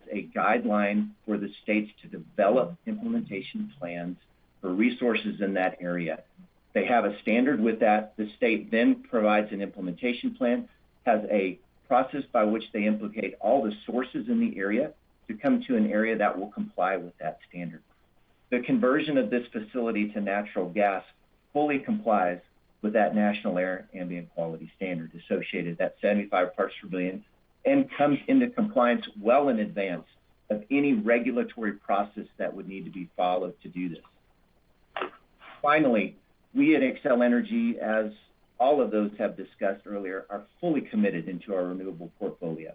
as a guideline for the states to develop implementation plans for resources in that area. They have a standard with that. The state then provides an implementation plan, has a process by which they implicate all the sources in the area to come to an area that will comply with that standard. The conversion of this facility to natural gas fully complies with that National Air Ambient Quality Standard associated, that 75 parts per billion, and comes into compliance well in advance of any regulatory process that would need to be followed to do this. Finally, we at Xcel Energy, as all of those have discussed earlier, are fully committed into our renewable portfolio.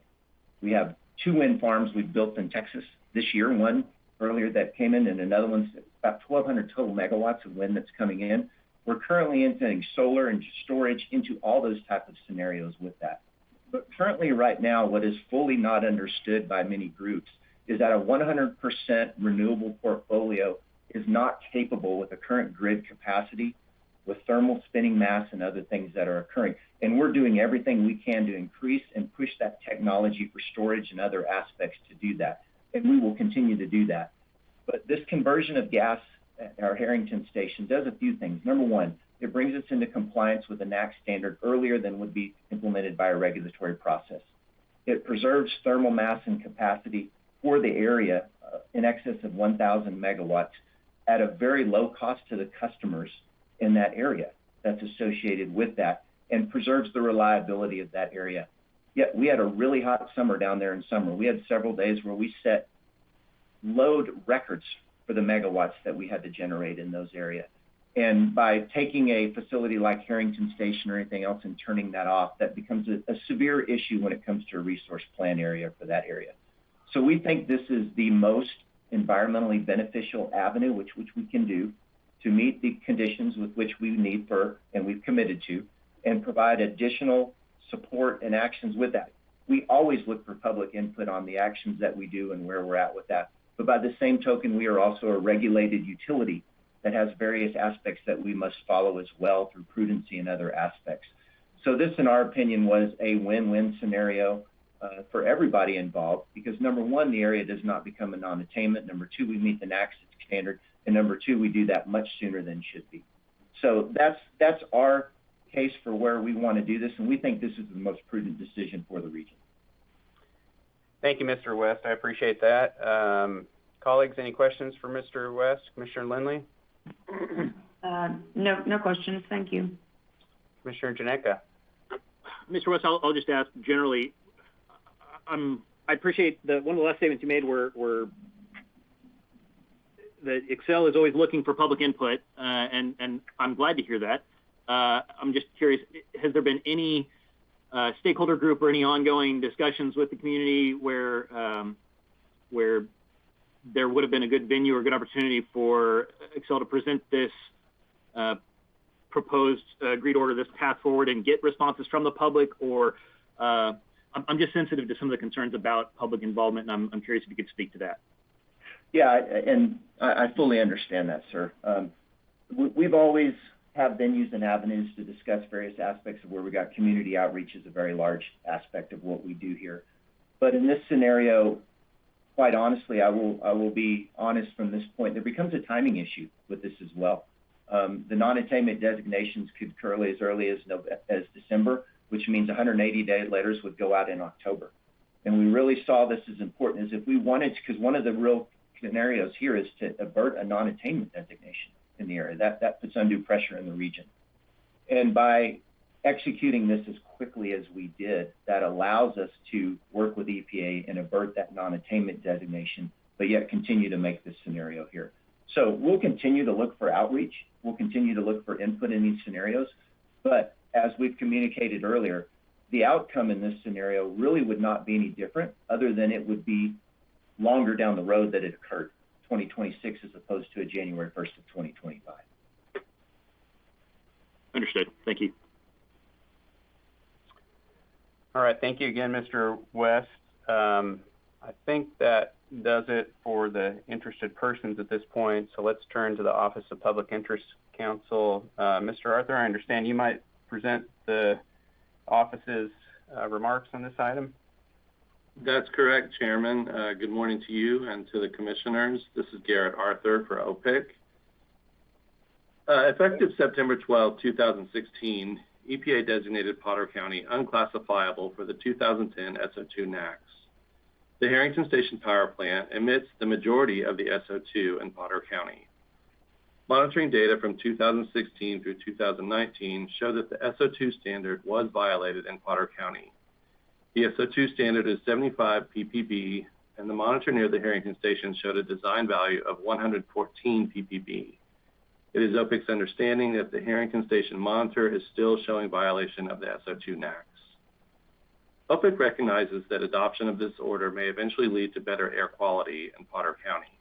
We have 2 wind farms we've built in Texas this year, one earlier that came in, and another one's about 1,200 total megawatts of wind that's coming in. We're currently implementing solar and storage into all those types of scenarios with that. But currently right now, what is fully not understood by many groups is that a 100% renewable portfolio is not capable with the current grid capacity, with thermal spinning mass and other things that are occurring. And we're doing everything we can to increase and push that technology for storage and other aspects to do that. And we will continue to do that. But this conversion of gas at our Harrington station does a few things. Number one, it brings us into compliance with the NAC standard earlier than would be implemented by a regulatory process. It preserves thermal mass and capacity for the area in excess of 1,000 megawatts at a very low cost to the customers in that area that's associated with that, and preserves the reliability of that area. Yet we had a really hot summer down there in summer. We had several days where we set load records for the megawatts that we had to generate in those areas. And by taking a facility like Harrington Station or anything else and turning that off, that becomes a severe issue when it comes to a resource plan area for that area. So we think this is the most environmentally beneficial avenue which we can do to meet the conditions with which we need for, and we've committed to, and provide additional support and actions with that. We always look for public input on the actions that we do and where we're at with that. But by the same token, we are also a regulated utility that has various aspects that we must follow as well through prudency and other aspects. So this, in our opinion, was a win-win scenario for everybody involved, because number one, the area does not become a non-attainment. Number two, we meet the NAAQS standard. And number two, we do that much sooner than should be. So that's our case for where we want to do this, and we think this is the most prudent decision for the region. Thank you, Mr. West. I appreciate that. Colleagues, any questions for Mr. West? Commissioner Lindley? No questions. Thank you. Commissioner Janeka? Mr. West, I'll just ask generally. I appreciate one of the last statements you made were that Excel is always looking for public input, and I'm glad to hear that. I'm just curious, has there been any stakeholder group or any ongoing discussions with the community where there would have been a good venue or good opportunity for Excel to present this proposed agreed order, this path forward, and get responses from the public? Or I'm just sensitive to some of the concerns about public involvement, and I'm curious if you could speak to that. Yeah, and I fully understand that, sir. We've always have venues and avenues to discuss various aspects of where we got community outreach is a very large aspect of what we do here. But in this scenario, quite honestly, I will be honest from this point, there becomes a timing issue with this as well. The non-attainment designations could occur as early as December, which means 180-day letters would go out in October. And we really saw this as important as if we wanted to, because one of the real scenarios here is to avert a non-attainment designation in the area. That puts undue pressure in the region. And by executing this as quickly as we did, that allows us to work with EPA and avert that non-attainment designation, but yet continue to make this scenario here. So we'll continue to look for outreach. We'll continue to look for input in these scenarios. But as we've communicated earlier, the outcome in this scenario really would not be any different, other than it would be longer down the road that it occurred, 2026 as opposed to a January 1st of 2025. Understood. Thank you. All right. Thank you again, Mr. West. I think that does it for the interested persons at this point. So let's turn to the Office of Public Interest Counsel. Mr. Arthur, I understand you might present the office's remarks on this item. That's correct, Chairman. Good morning to you and to the commissioners. This is Garrett Arthur for OPIC. Effective September 12, 2016, EPA designated Potter County unclassifiable for the 2010 SO2 NAAQS. The Harrington Station Power Plant emits the majority of the SO2 in Potter County. Monitoring data from 2016 through 2019 show that the SO2 standard was violated in Potter County. The SO2 standard is 75 ppb, and the monitor near the Harrington Station showed a design value of 114 ppb. It is OPIC's understanding that the Harrington Station monitor is still showing violation of the SO2 NAAQS. OPIC recognizes that adoption of this order may eventually lead to better air quality in Potter County.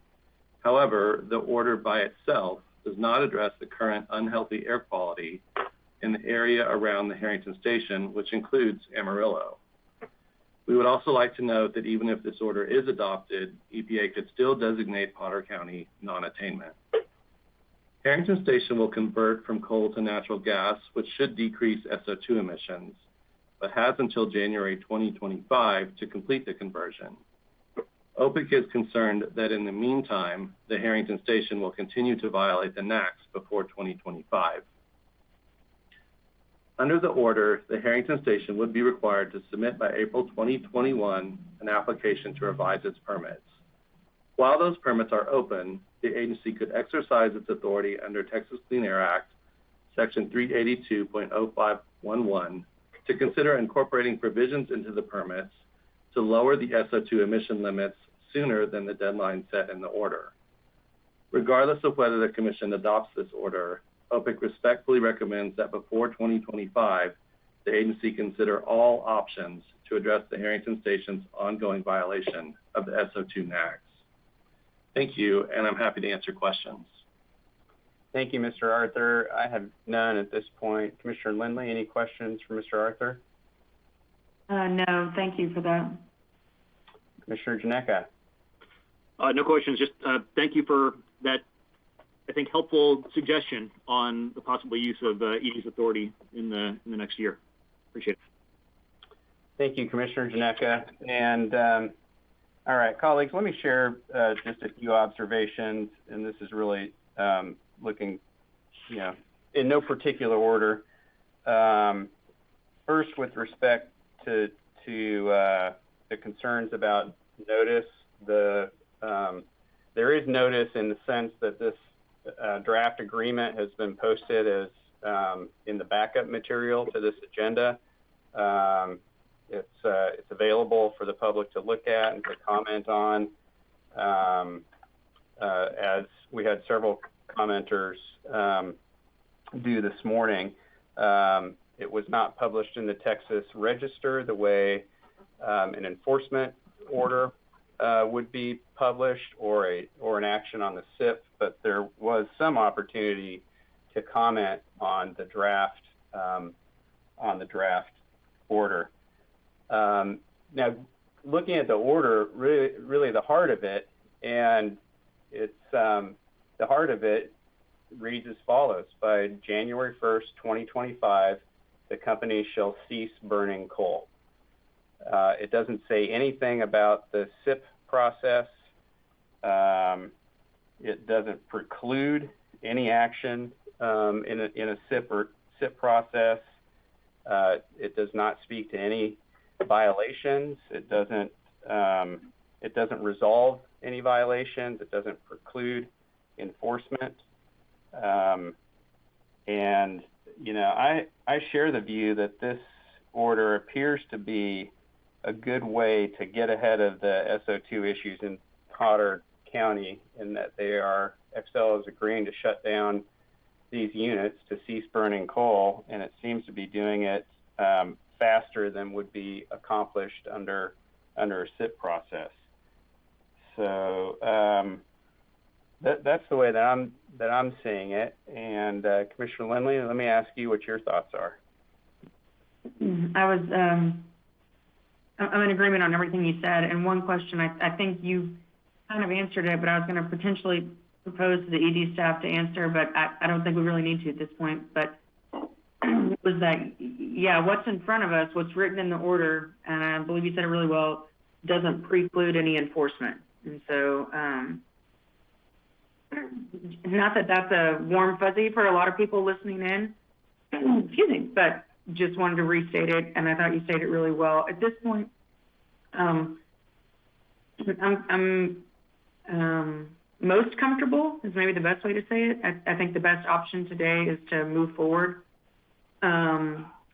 However, the order by itself does not address the current unhealthy air quality in the area around the Harrington Station, which includes Amarillo. We would also like to note that even if this order is adopted, EPA could still designate Potter County non-attainment. Harrington Station will convert from coal to natural gas, which should decrease SO2 emissions, but has until January 2025 to complete the conversion. OPIC is concerned that in the meantime, the Harrington Station will continue to violate the NAAQS before 2025. Under the order, the Harrington Station would be required to submit by April 2021 an application to revise its permits. While those permits are open, the agency could exercise its authority under Texas Clean Air Act, Section 382.0511, to consider incorporating provisions into the permits to lower the SO2 emission limits sooner than the deadline set in the order. Regardless of whether the Commission adopts this order, OPIC respectfully recommends that before 2025, the agency consider all options to address the Harrington Station's ongoing violation of the SO2 NAAQS. Thank you, and I'm happy to answer questions. Thank you, Mr. Arthur. I have none at this point. Commissioner Lindley, any questions for Mr. Arthur? No, thank you for that. Commissioner Janeka? No questions. Just thank you for that, I think, helpful suggestion on the possible use of ED's authority in the next year. Appreciate it. Thank you, Commissioner Janeka. And all right, colleagues, let me share just a few observations, and this is really looking, in no particular order. First, with respect to the concerns about notice, there is notice in the sense that this draft agreement has been posted as in the backup material to this agenda. It's available for the public to look at and to comment on. As we had several commenters do this morning, it was not published in the Texas Register the way an enforcement order would be published or an action on the SIP, but there was some opportunity to comment on the draft order. Now, looking at the order, really the heart of it, and it's the heart of it reads as follows: by January 1st, 2025, the company shall cease burning coal. It doesn't say anything about the SIP process. It doesn't preclude any action in a SIP process. It does not speak to any violations. It doesn't resolve any violations. It doesn't preclude enforcement. And I share the view that this order appears to be a good way to get ahead of the SO2 issues in Potter County, in that Xcel is agreeing to shut down these units to cease burning coal, and it seems to be doing it faster than would be accomplished under a SIP process. So that's the way that I'm seeing it. And Commissioner Lindley, let me ask you what your thoughts are. I'm in agreement on everything you said. And one question, I think you kind of answered it, but I was going to potentially propose to the ED staff to answer, but I don't think we really need to at this point. But was that, what's in front of us, what's written in the order, and I believe you said it really well, doesn't preclude any enforcement. And so, not that that's a warm fuzzy for a lot of people listening in, excuse me, but just wanted to restate it, and I thought you stated it really well. At this point, I'm most comfortable, is maybe the best way to say it. I think the best option today is to move forward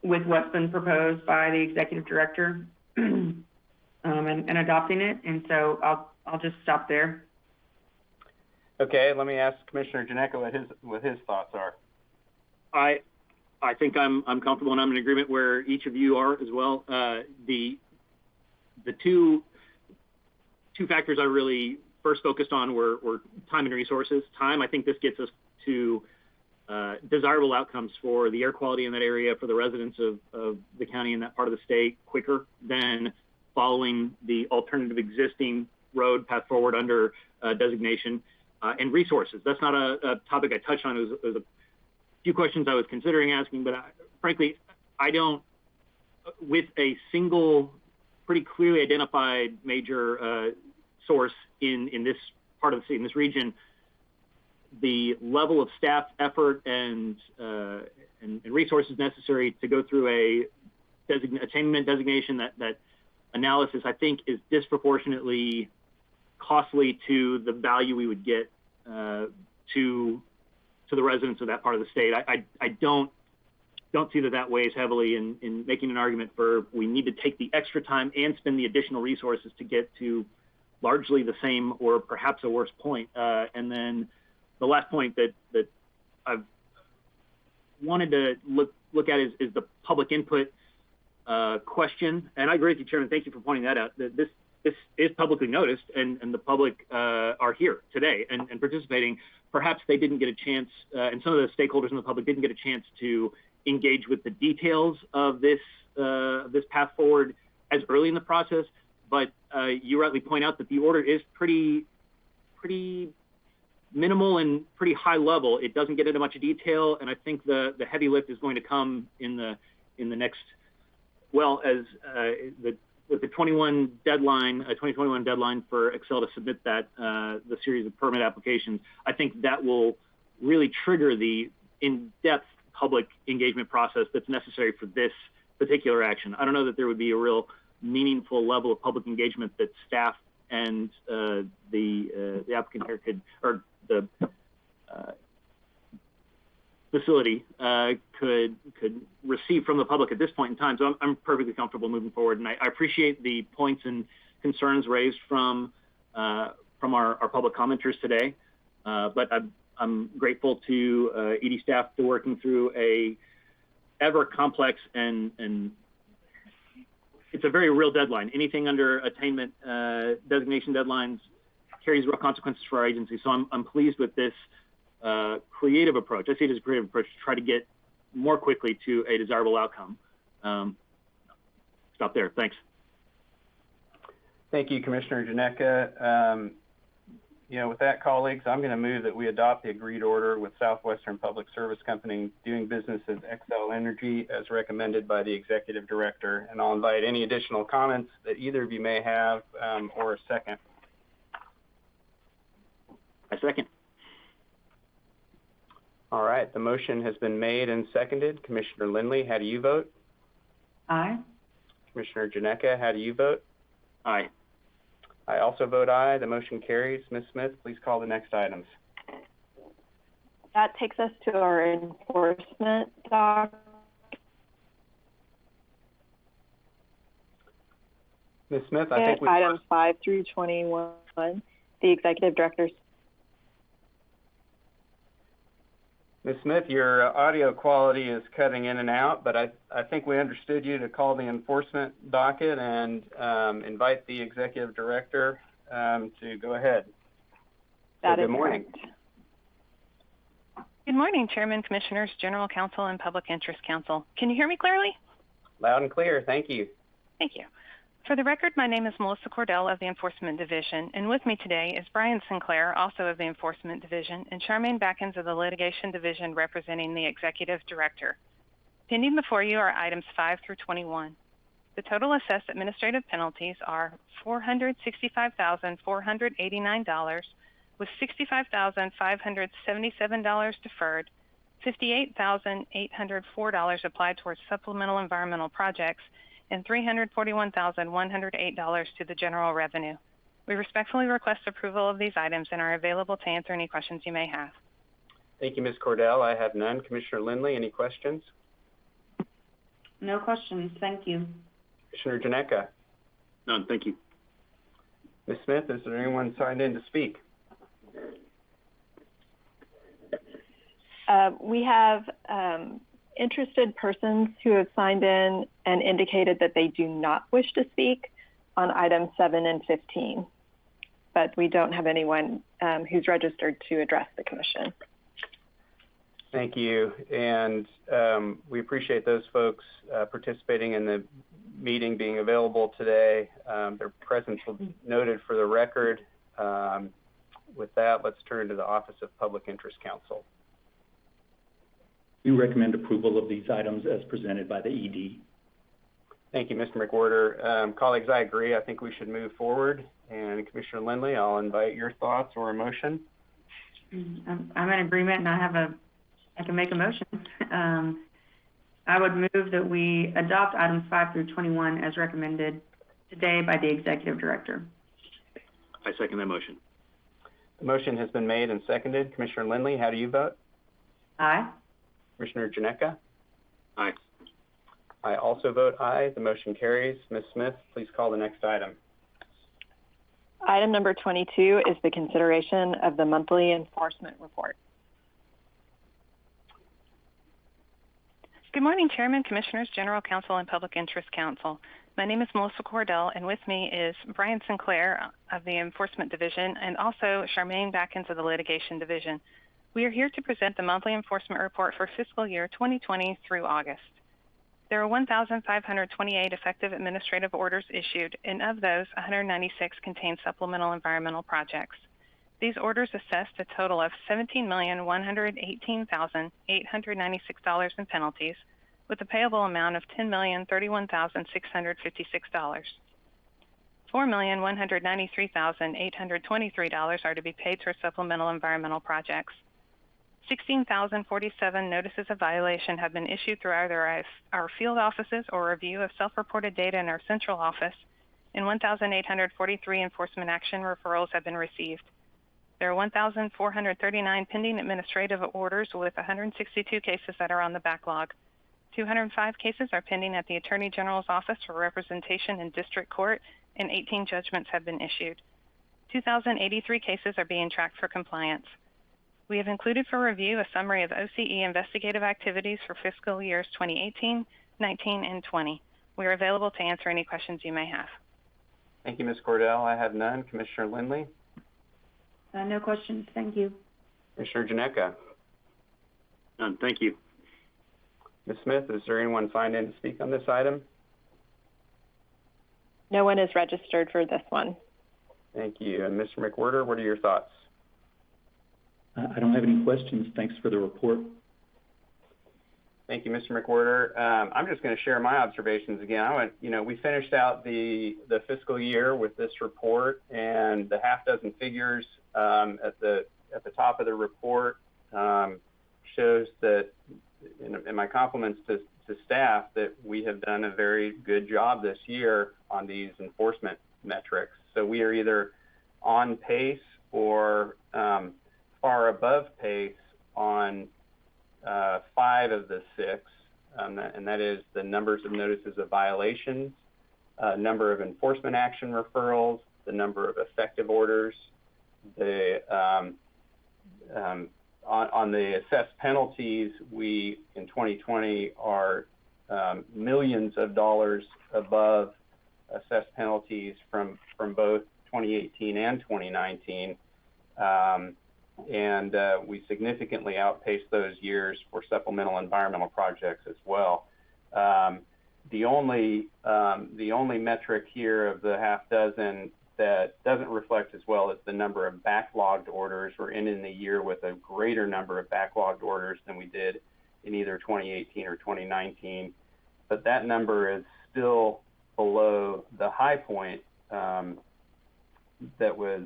with what's been proposed by the executive director and adopting it. And so I'll just stop there. Okay, let me ask Commissioner Janeka what his thoughts are. I think I'm comfortable, and I'm in agreement where each of you are as well. The two factors I really first focused on were time and resources. Time, I think this gets us to desirable outcomes for the air quality in that area, for the residents of the county and that part of the state quicker than following the alternative existing road path forward under designation. And resources. That's not a topic I touched on. It was a few questions I was considering asking, but frankly, I don't, with a single pretty clearly identified major source in this part of the state, in this region, the level of staff effort and resources necessary to go through a attainment designation, that analysis, I think, is disproportionately costly to the value we would get to the residents of that part of the state. I don't see that weighs heavily in making an argument for we need to take the extra time and spend the additional resources to get to largely the same or perhaps a worse point. And then the last point that I've wanted to look at is the public input question. And I agree with you, Chairman. Thank you for pointing that out. This is publicly noticed, and the public are here today and participating. Perhaps they didn't get a chance, and some of the stakeholders in the public didn't get a chance to engage with the details of this path forward as early in the process. But you rightly point out that the order is pretty minimal and pretty high level. It doesn't get into much detail, and I think the heavy lift is going to come in the next, well, as with the 2021 deadline for Excel to submit that the series of permit applications. I think that will really trigger the in-depth public engagement process that's necessary for this particular action. I don't know that there would be a real meaningful level of public engagement that staff and the applicant here could, or the facility could receive from the public at this point in time. So I'm perfectly comfortable moving forward, and I appreciate the points and concerns raised from our public commenters today. But I'm grateful to ED staff for working through a ever complex and it's a very real deadline. Anything under attainment designation deadlines carries real consequences for our agency. So I'm pleased with this creative approach. I see it as a creative approach to try to get more quickly to a desirable outcome. Stop there. Thanks. Thank you, Commissioner Janeka. With that, colleagues, I'm going to move that we adopt the agreed order with Southwestern Public Service Company doing business as Excel Energy as recommended by the Executive Director. And I'll invite any additional comments that either of you may have or a second. A second. All right, the motion has been made and seconded. Commissioner Lindley, how do you vote? Aye. Commissioner Janeka, how do you vote? Aye. I also vote aye. The motion carries. Ms. Smith, please call the next items. That takes us to our enforcement doc. Ms. Smith, I think we... Items 5 through 21, the Executive Director's. Ms. Smith, your audio quality is cutting in and out, but I think we understood you to call the enforcement docket and invite the Executive Director to go ahead. That is good morning. correct. Good morning, Chairman, Commissioners, General Counsel, and Public Interest Counsel. Can you hear me clearly? Loud and clear. Thank you. Thank you. For the record, my name is Melissa Cordell of the Enforcement Division, and with me today is Brian Sinclair, also of the Enforcement Division, and Charmaine Backens of the Litigation Division representing the Executive Director. Pending before you are items 5 through 21. The total assessed administrative penalties are $465,489, with $65,577 deferred, $58,804 applied towards supplemental environmental projects, and $341,108 to the general revenue. We respectfully request approval of these items and are available to answer any questions you may have. Thank you, Ms. Cordell. I have none. Commissioner Lindley, any questions? No questions. Thank you. Commissioner Janeka? None. Thank you. Ms. Smith, is there anyone signed in to speak? We have interested persons who have signed in and indicated that they do not wish to speak on items 7 and 15, but we don't have anyone who's registered to address the Commission. Thank you, and we appreciate those folks participating in the meeting, being available today. Their presence will be noted for the record. With that, let's turn to the Office of Public Interest Counsel. We recommend approval of these items as presented by the ED. Thank you, Mr. McWhorter. Colleagues, I agree. I think we should move forward. And Commissioner Lindley, I'll invite your thoughts or a motion. I'm in agreement, and I can make a motion. I would move that we adopt items 5 through 21 as recommended today by the Executive Director. I second that motion. The motion has been made and seconded. Commissioner Lindley, how do you vote? Aye. Commissioner Janeka? Aye. I also vote aye. The motion carries. Ms. Smith, please call the next item. Item number 22 is the consideration of the monthly enforcement report. Good morning, Chairman, Commissioners, General Counsel, and Public Interest Counsel. My name is Melissa Cordell, and with me is Brian Sinclair of the Enforcement Division and also Charmaine Backens of the Litigation Division. We are here to present the monthly enforcement report for fiscal year 2020 through August. There are 1,528 effective administrative orders issued, and of those, 196 contain supplemental environmental projects. These orders assessed a total of $17,118,896 in penalties, with a payable amount of $10,031,656. $4,193,823 are to be paid for supplemental environmental projects. 16,047 notices of violation have been issued through either our field offices or review of self-reported data in our central office, and 1,843 enforcement action referrals have been received. There are 1,439 pending administrative orders with 162 cases that are on the backlog. 205 cases are pending at the Attorney General's office for representation in district court, and 18 judgments have been issued. 2,083 cases are being tracked for compliance. We have included for review a summary of OCE investigative activities for fiscal years 2018, 19, and 20. We are available to answer any questions you may have. Thank you, Ms. Cordell. I have none. Commissioner Lindley? No questions, thank you. Commissioner Janeka? None, thank you. Ms. Smith, is there anyone signed in to speak on this item? No one is registered for this one. Thank you. And Mr. McWhirter, what are your thoughts? I don't have any questions. Thanks for the report. Thank you, Mr. McWhirter. I'm just going to share my observations again. We finished out the fiscal year with this report, and the half dozen figures at the top of the report shows that, and my compliments to staff, that we have done a very good job this year on these enforcement metrics. So we are either on pace or far above pace on 5 of the 6, and that is the numbers of notices of violations, number of enforcement action referrals, the number of effective orders, on the assessed penalties, we in 2020 are millions of dollars above assessed penalties from both 2018 and 2019. And we significantly outpaced those years for supplemental environmental projects as well. The only metric here of the half dozen that doesn't reflect as well as the number of backlogged orders. We're ending the year with a greater number of backlogged orders than we did in either 2018 or 2019. But that number is still below the high point that was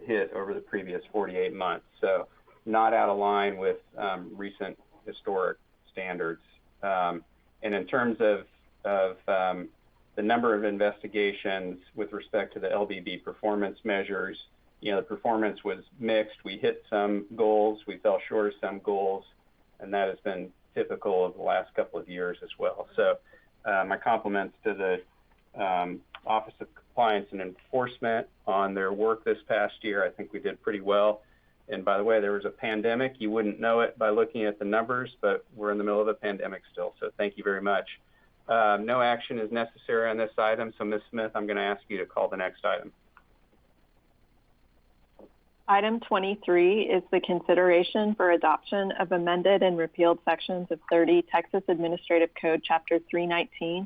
hit over the previous 48 months. So not out of line with recent historic standards. And in terms of the number of investigations with respect to the LBB performance measures, the performance was mixed. We hit some goals, we fell short of some goals, and that has been typical of the last couple of years as well. So my compliments to the Office of Compliance and Enforcement on their work this past year. I think we did pretty well. And by the way, there was a pandemic. You wouldn't know it by looking at the numbers, but we're in the middle of a pandemic still. So thank you very much. No action is necessary on this item. So Ms. Smith, I'm going to ask you to call the next item. Item 23 is the consideration for adoption of amended and repealed sections of 30 Texas Administrative Code Chapter 319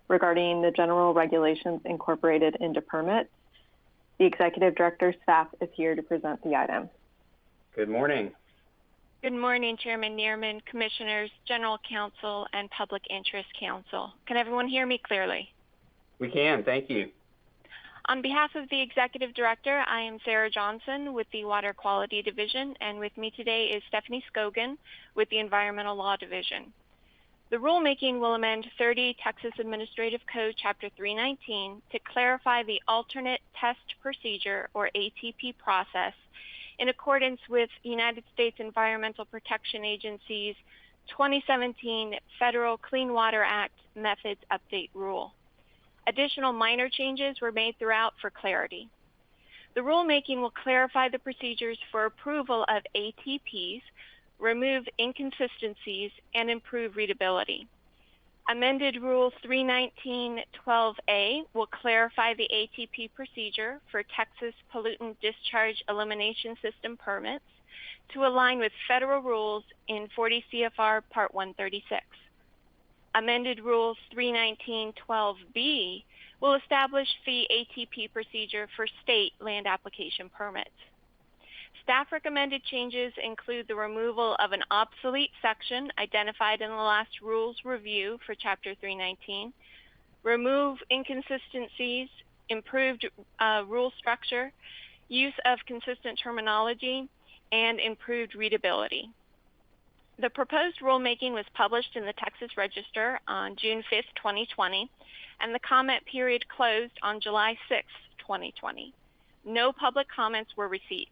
regarding the general regulations incorporated into permits. The Executive Director's staff is here to present the item. Good morning. Good morning, Chairman Neerman, Commissioners, General Counsel, and Public Interest Counsel. Can everyone hear me clearly? We can, thank you. On behalf of the Executive Director, I am Sarah Johnson with the Water Quality Division, and with me today is Stephanie Scogan with the Environmental Law Division. The rulemaking will amend 30 Texas Administrative Code Chapter 319 to clarify the alternate test procedure, or ATP process, in accordance with United States Environmental Protection Agency's 2017 Federal Clean Water Act Methods Update Rule. Additional minor changes were made throughout for clarity. The rulemaking will clarify the procedures for approval of ATPs, remove inconsistencies, and improve readability. Amended Rule 319.12a will clarify the ATP procedure for Texas Pollutant Discharge Elimination System permits to align with federal rules in 40 CFR Part 136. Amended Rule 319.12b will establish the ATP procedure for state land application permits. Staff recommended changes include the removal of an obsolete section identified in the last rules review for Chapter 319, remove inconsistencies, improved rule structure, use of consistent terminology, and improved readability. The proposed rulemaking was published in the Texas Register on June 5, 2020, and the comment period closed on July 6, 2020. No public comments were received.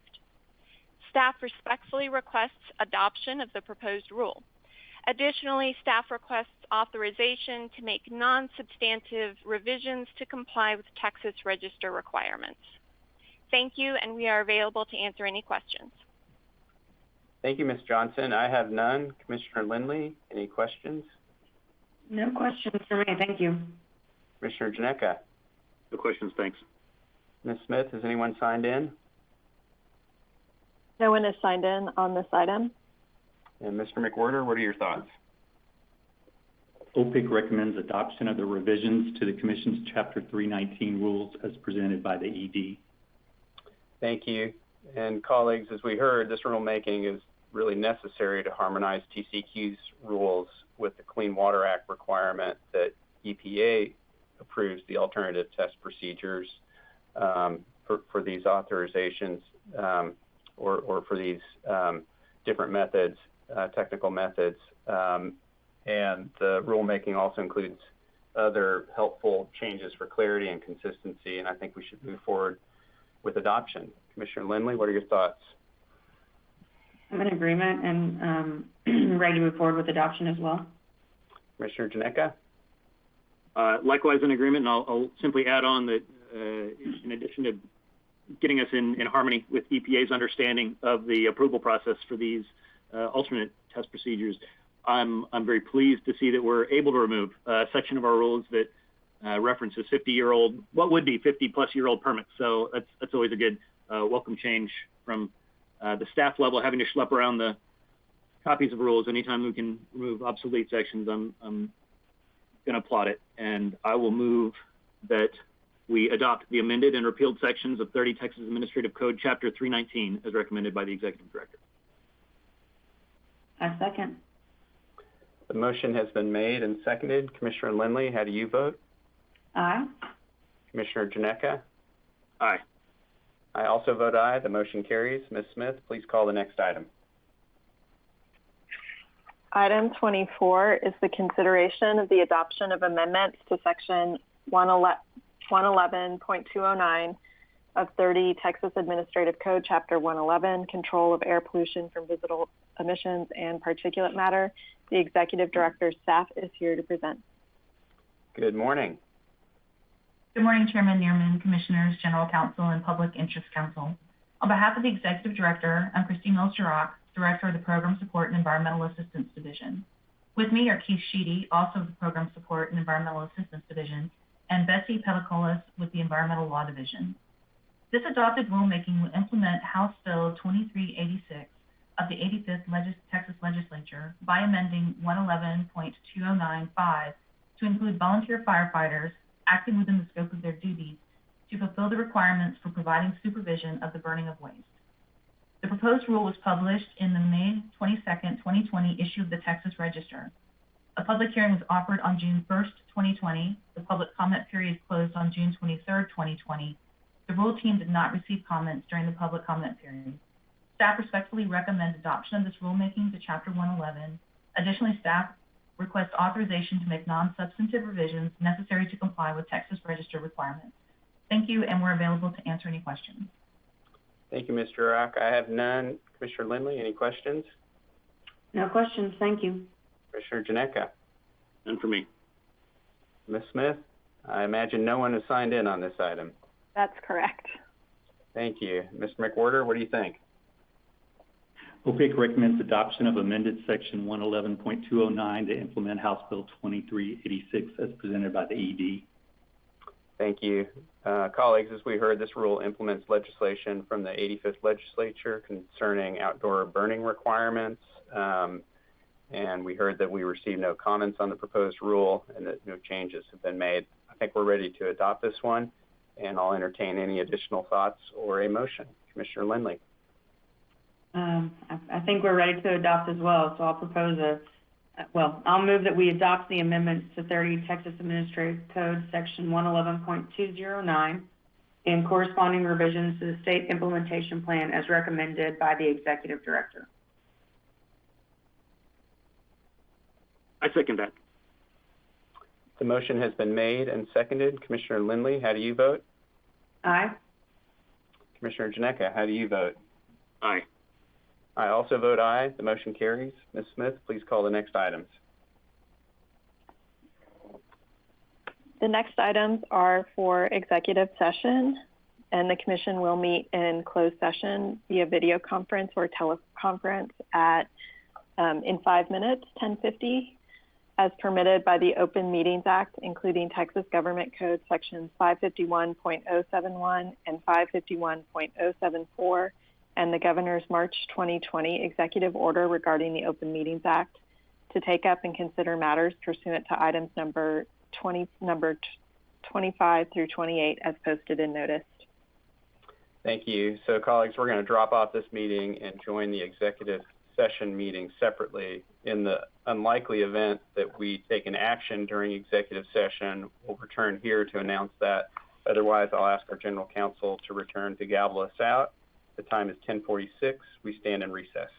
Staff respectfully requests adoption of the proposed rule. Additionally, staff requests authorization to make non-substantive revisions to comply with Texas Register requirements. Thank you, and we are available to answer any questions. Thank you, Ms. Johnson. I have none. Commissioner Lindley, any questions? No questions for me, thank you. Commissioner Janeka? No questions, thanks. Ms. Smith, has anyone signed in? No one is signed in on this item. And Mr. McWhorter, what are your thoughts? OPIC recommends adoption of the revisions to the Commission's Chapter 319 rules as presented by the ED. Thank you. And colleagues, as we heard, this rulemaking is really necessary to harmonize TCQ's rules with the Clean Water Act requirement that EPA approves the alternative test procedures for these authorizations or for these different methods, technical methods. And the rulemaking also includes other helpful changes for clarity and consistency, and I think we should move forward with adoption. Commissioner Lindley, what are your thoughts? I'm in agreement and ready to move forward with adoption as well. Commissioner Janeka? Likewise in agreement, and I'll simply add on that in addition to getting us in harmony with EPA's understanding of the approval process for these alternate test procedures, I'm very pleased to see that we're able to remove a section of our rules that references 50-year-old, what would be 50-plus-year-old permits. So that's always a good welcome change from the staff level, having to schlep around the copies of rules. Anytime we can remove obsolete sections, I'm going to applaud it. And I will move that we adopt the amended and repealed sections of 30 Texas Administrative Code Chapter 319 as recommended by the Executive Director. I second. The motion has been made and seconded. Commissioner Lindley, how do you vote? Aye. Commissioner Janeka? Aye. I also vote aye. The motion carries. Ms. Smith, please call the next item. Item 24 is the consideration of the adoption of amendments to Section 111.209 of 30 Texas Administrative Code, Chapter 111, Control of Air Pollution from Visible Emissions and Particulate Matter. The Executive Director's staff is here to present. Good morning. Good morning, Chairman Neerman, Commissioners, General Counsel, and Public Interest Counsel. On behalf of the Executive Director, I'm Christine Mills-Jurok, Director of the Program Support and Environmental Assistance Division. With me are Keith Sheedy, also of the Program Support and Environmental Assistance Division, and Betsy Pelicolas with the Environmental Law Division. This adopted rulemaking will implement House Bill 2386 of the 85th Texas Legislature by amending 111.2095 to include volunteer firefighters acting within the scope of their duties to fulfill the requirements for providing supervision of the burning of waste. The proposed rule was published in the May 22, 2020 issue of the Texas Register. A public hearing was offered on June 1, 2020. The public comment period closed on June 23, 2020. The rule team did not receive comments during the public comment period. Staff respectfully recommends adoption of this rulemaking to Chapter 111. Additionally, staff requests authorization to make non-substantive revisions necessary to comply with Texas Register requirements. Thank you, and we're available to answer any questions. Thank you, Mr. Jurok. I have none. Commissioner Lindley, any questions? No questions, thank you. Commissioner Janeka? None for me. Ms. Smith, I imagine no one has signed in on this item. That's correct. Thank you. Mr. McWhorter, what do you think? OPIC recommends adoption of amended section 111.209 to implement House Bill 2386 as presented by the ED. Thank you. Colleagues, as we heard, this rule implements legislation from the 85th legislature concerning outdoor burning requirements. And we heard that we received no comments on the proposed rule and that no changes have been made. I think we're ready to adopt this one, and I'll entertain any additional thoughts or a motion. Commissioner Lindley. I think we're ready to adopt as well, so I'll propose I'll move that we adopt the amendments to 30 Texas Administrative Code Section 111.209 and corresponding revisions to the state implementation plan as recommended by the Executive Director. I second that. The motion has been made and seconded. Commissioner Lindley, how do you vote? Aye. Commissioner Janeka, how do you vote? Aye. I also vote aye. The motion carries. Ms. Smith, please call the next items. The next items are for executive session, and the commission will meet in closed session via video conference or teleconference in 5 minutes, 10:50, as permitted by the Open Meetings Act, including Texas Government Code Sections 551.071 and 551.074, and the Governor's March 2020 Executive Order regarding the Open Meetings Act, to take up and consider matters pursuant to items number 25 through 28 as posted and noticed. Thank you. So colleagues, we're going to drop off this meeting and join the executive session meeting separately. In the unlikely event that we take an action during executive session, we'll return here to announce that. Otherwise, I'll ask our general counsel to return to gavel us out. The time is 10:46. We stand in recess.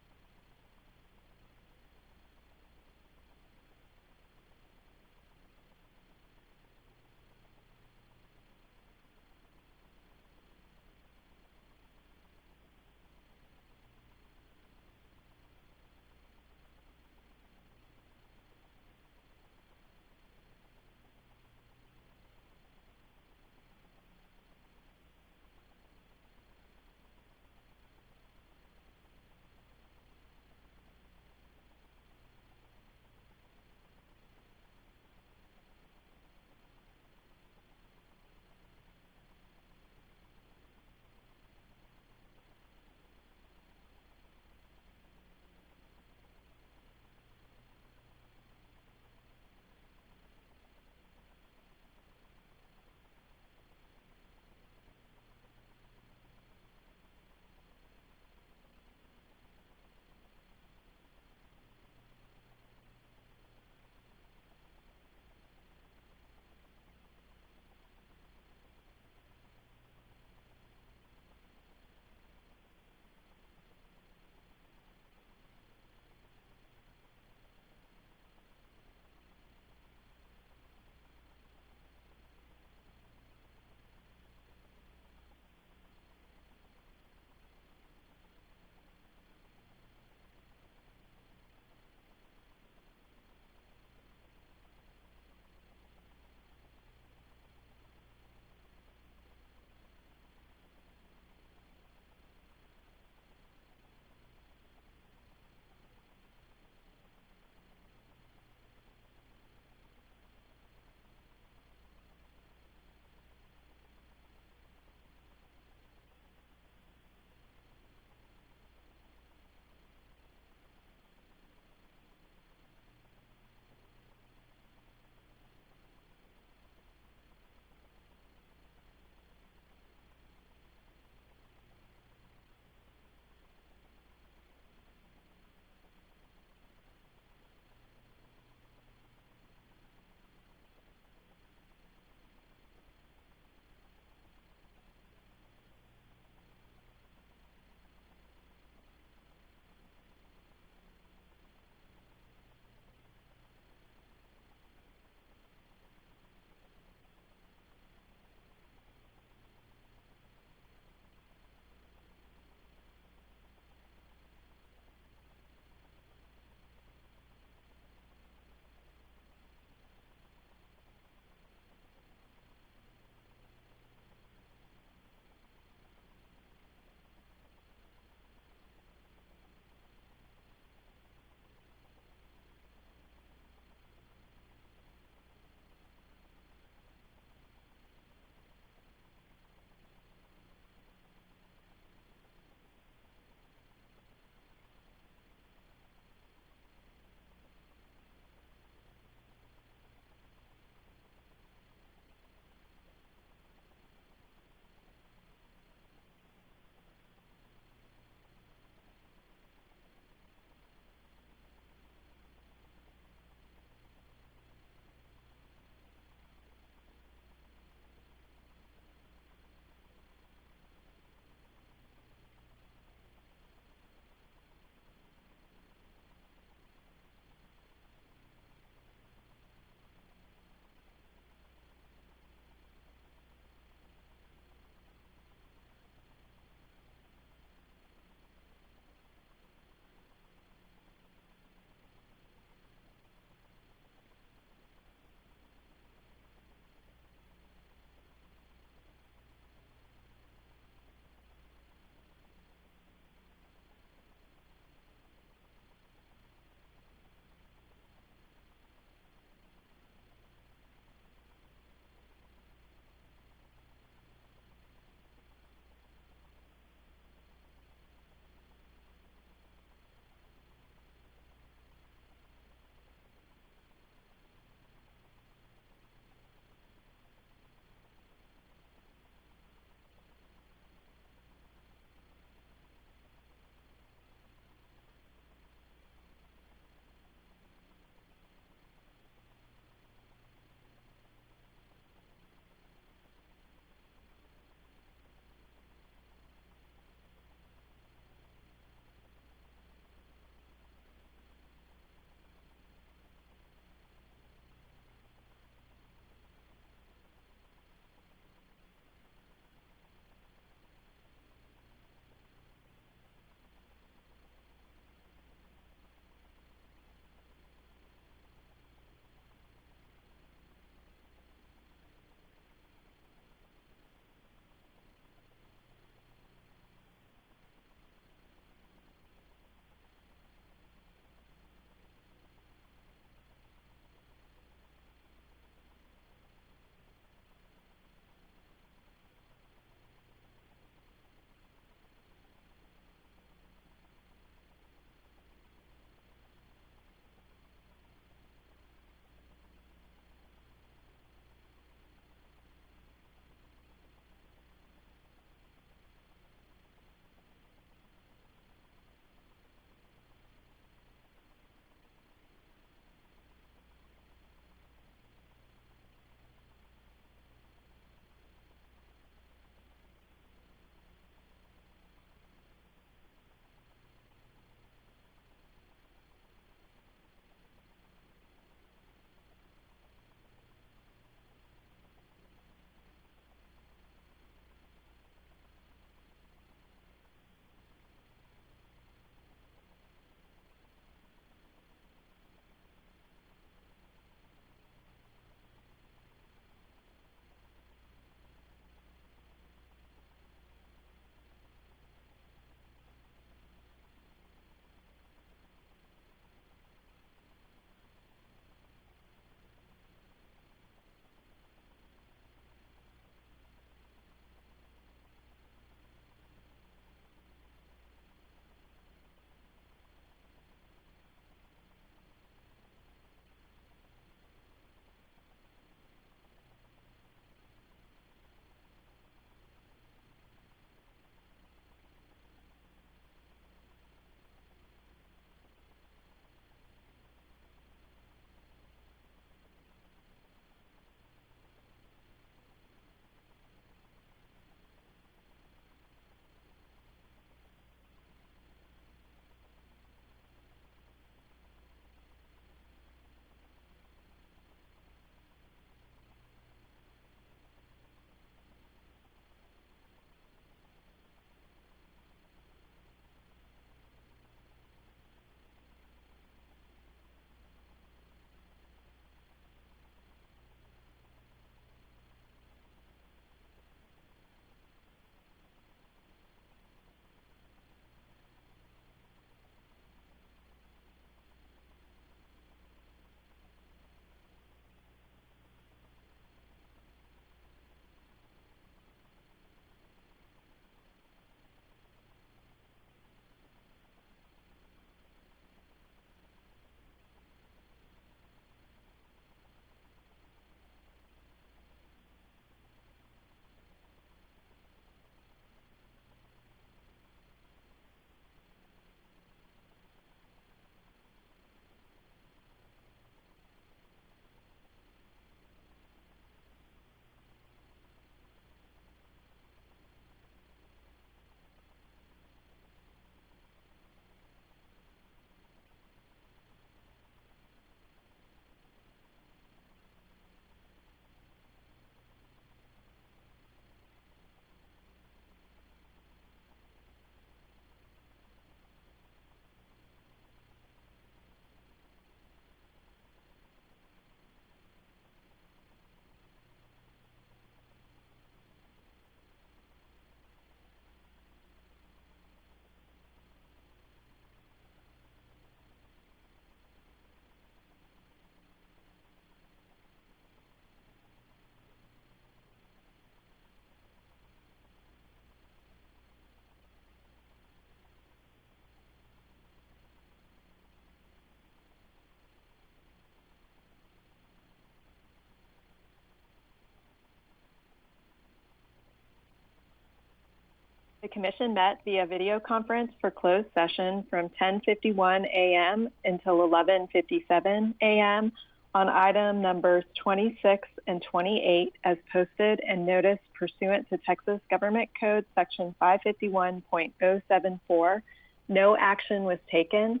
The Commission met via video conference for closed session from 10:51 a.m. until 11:57 a.m. on item numbers 26 and 28 as posted and noticed pursuant to Texas Government Code Section 551.074. No action was taken.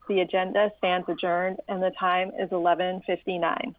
The agenda stands adjourned and the time is 11:59.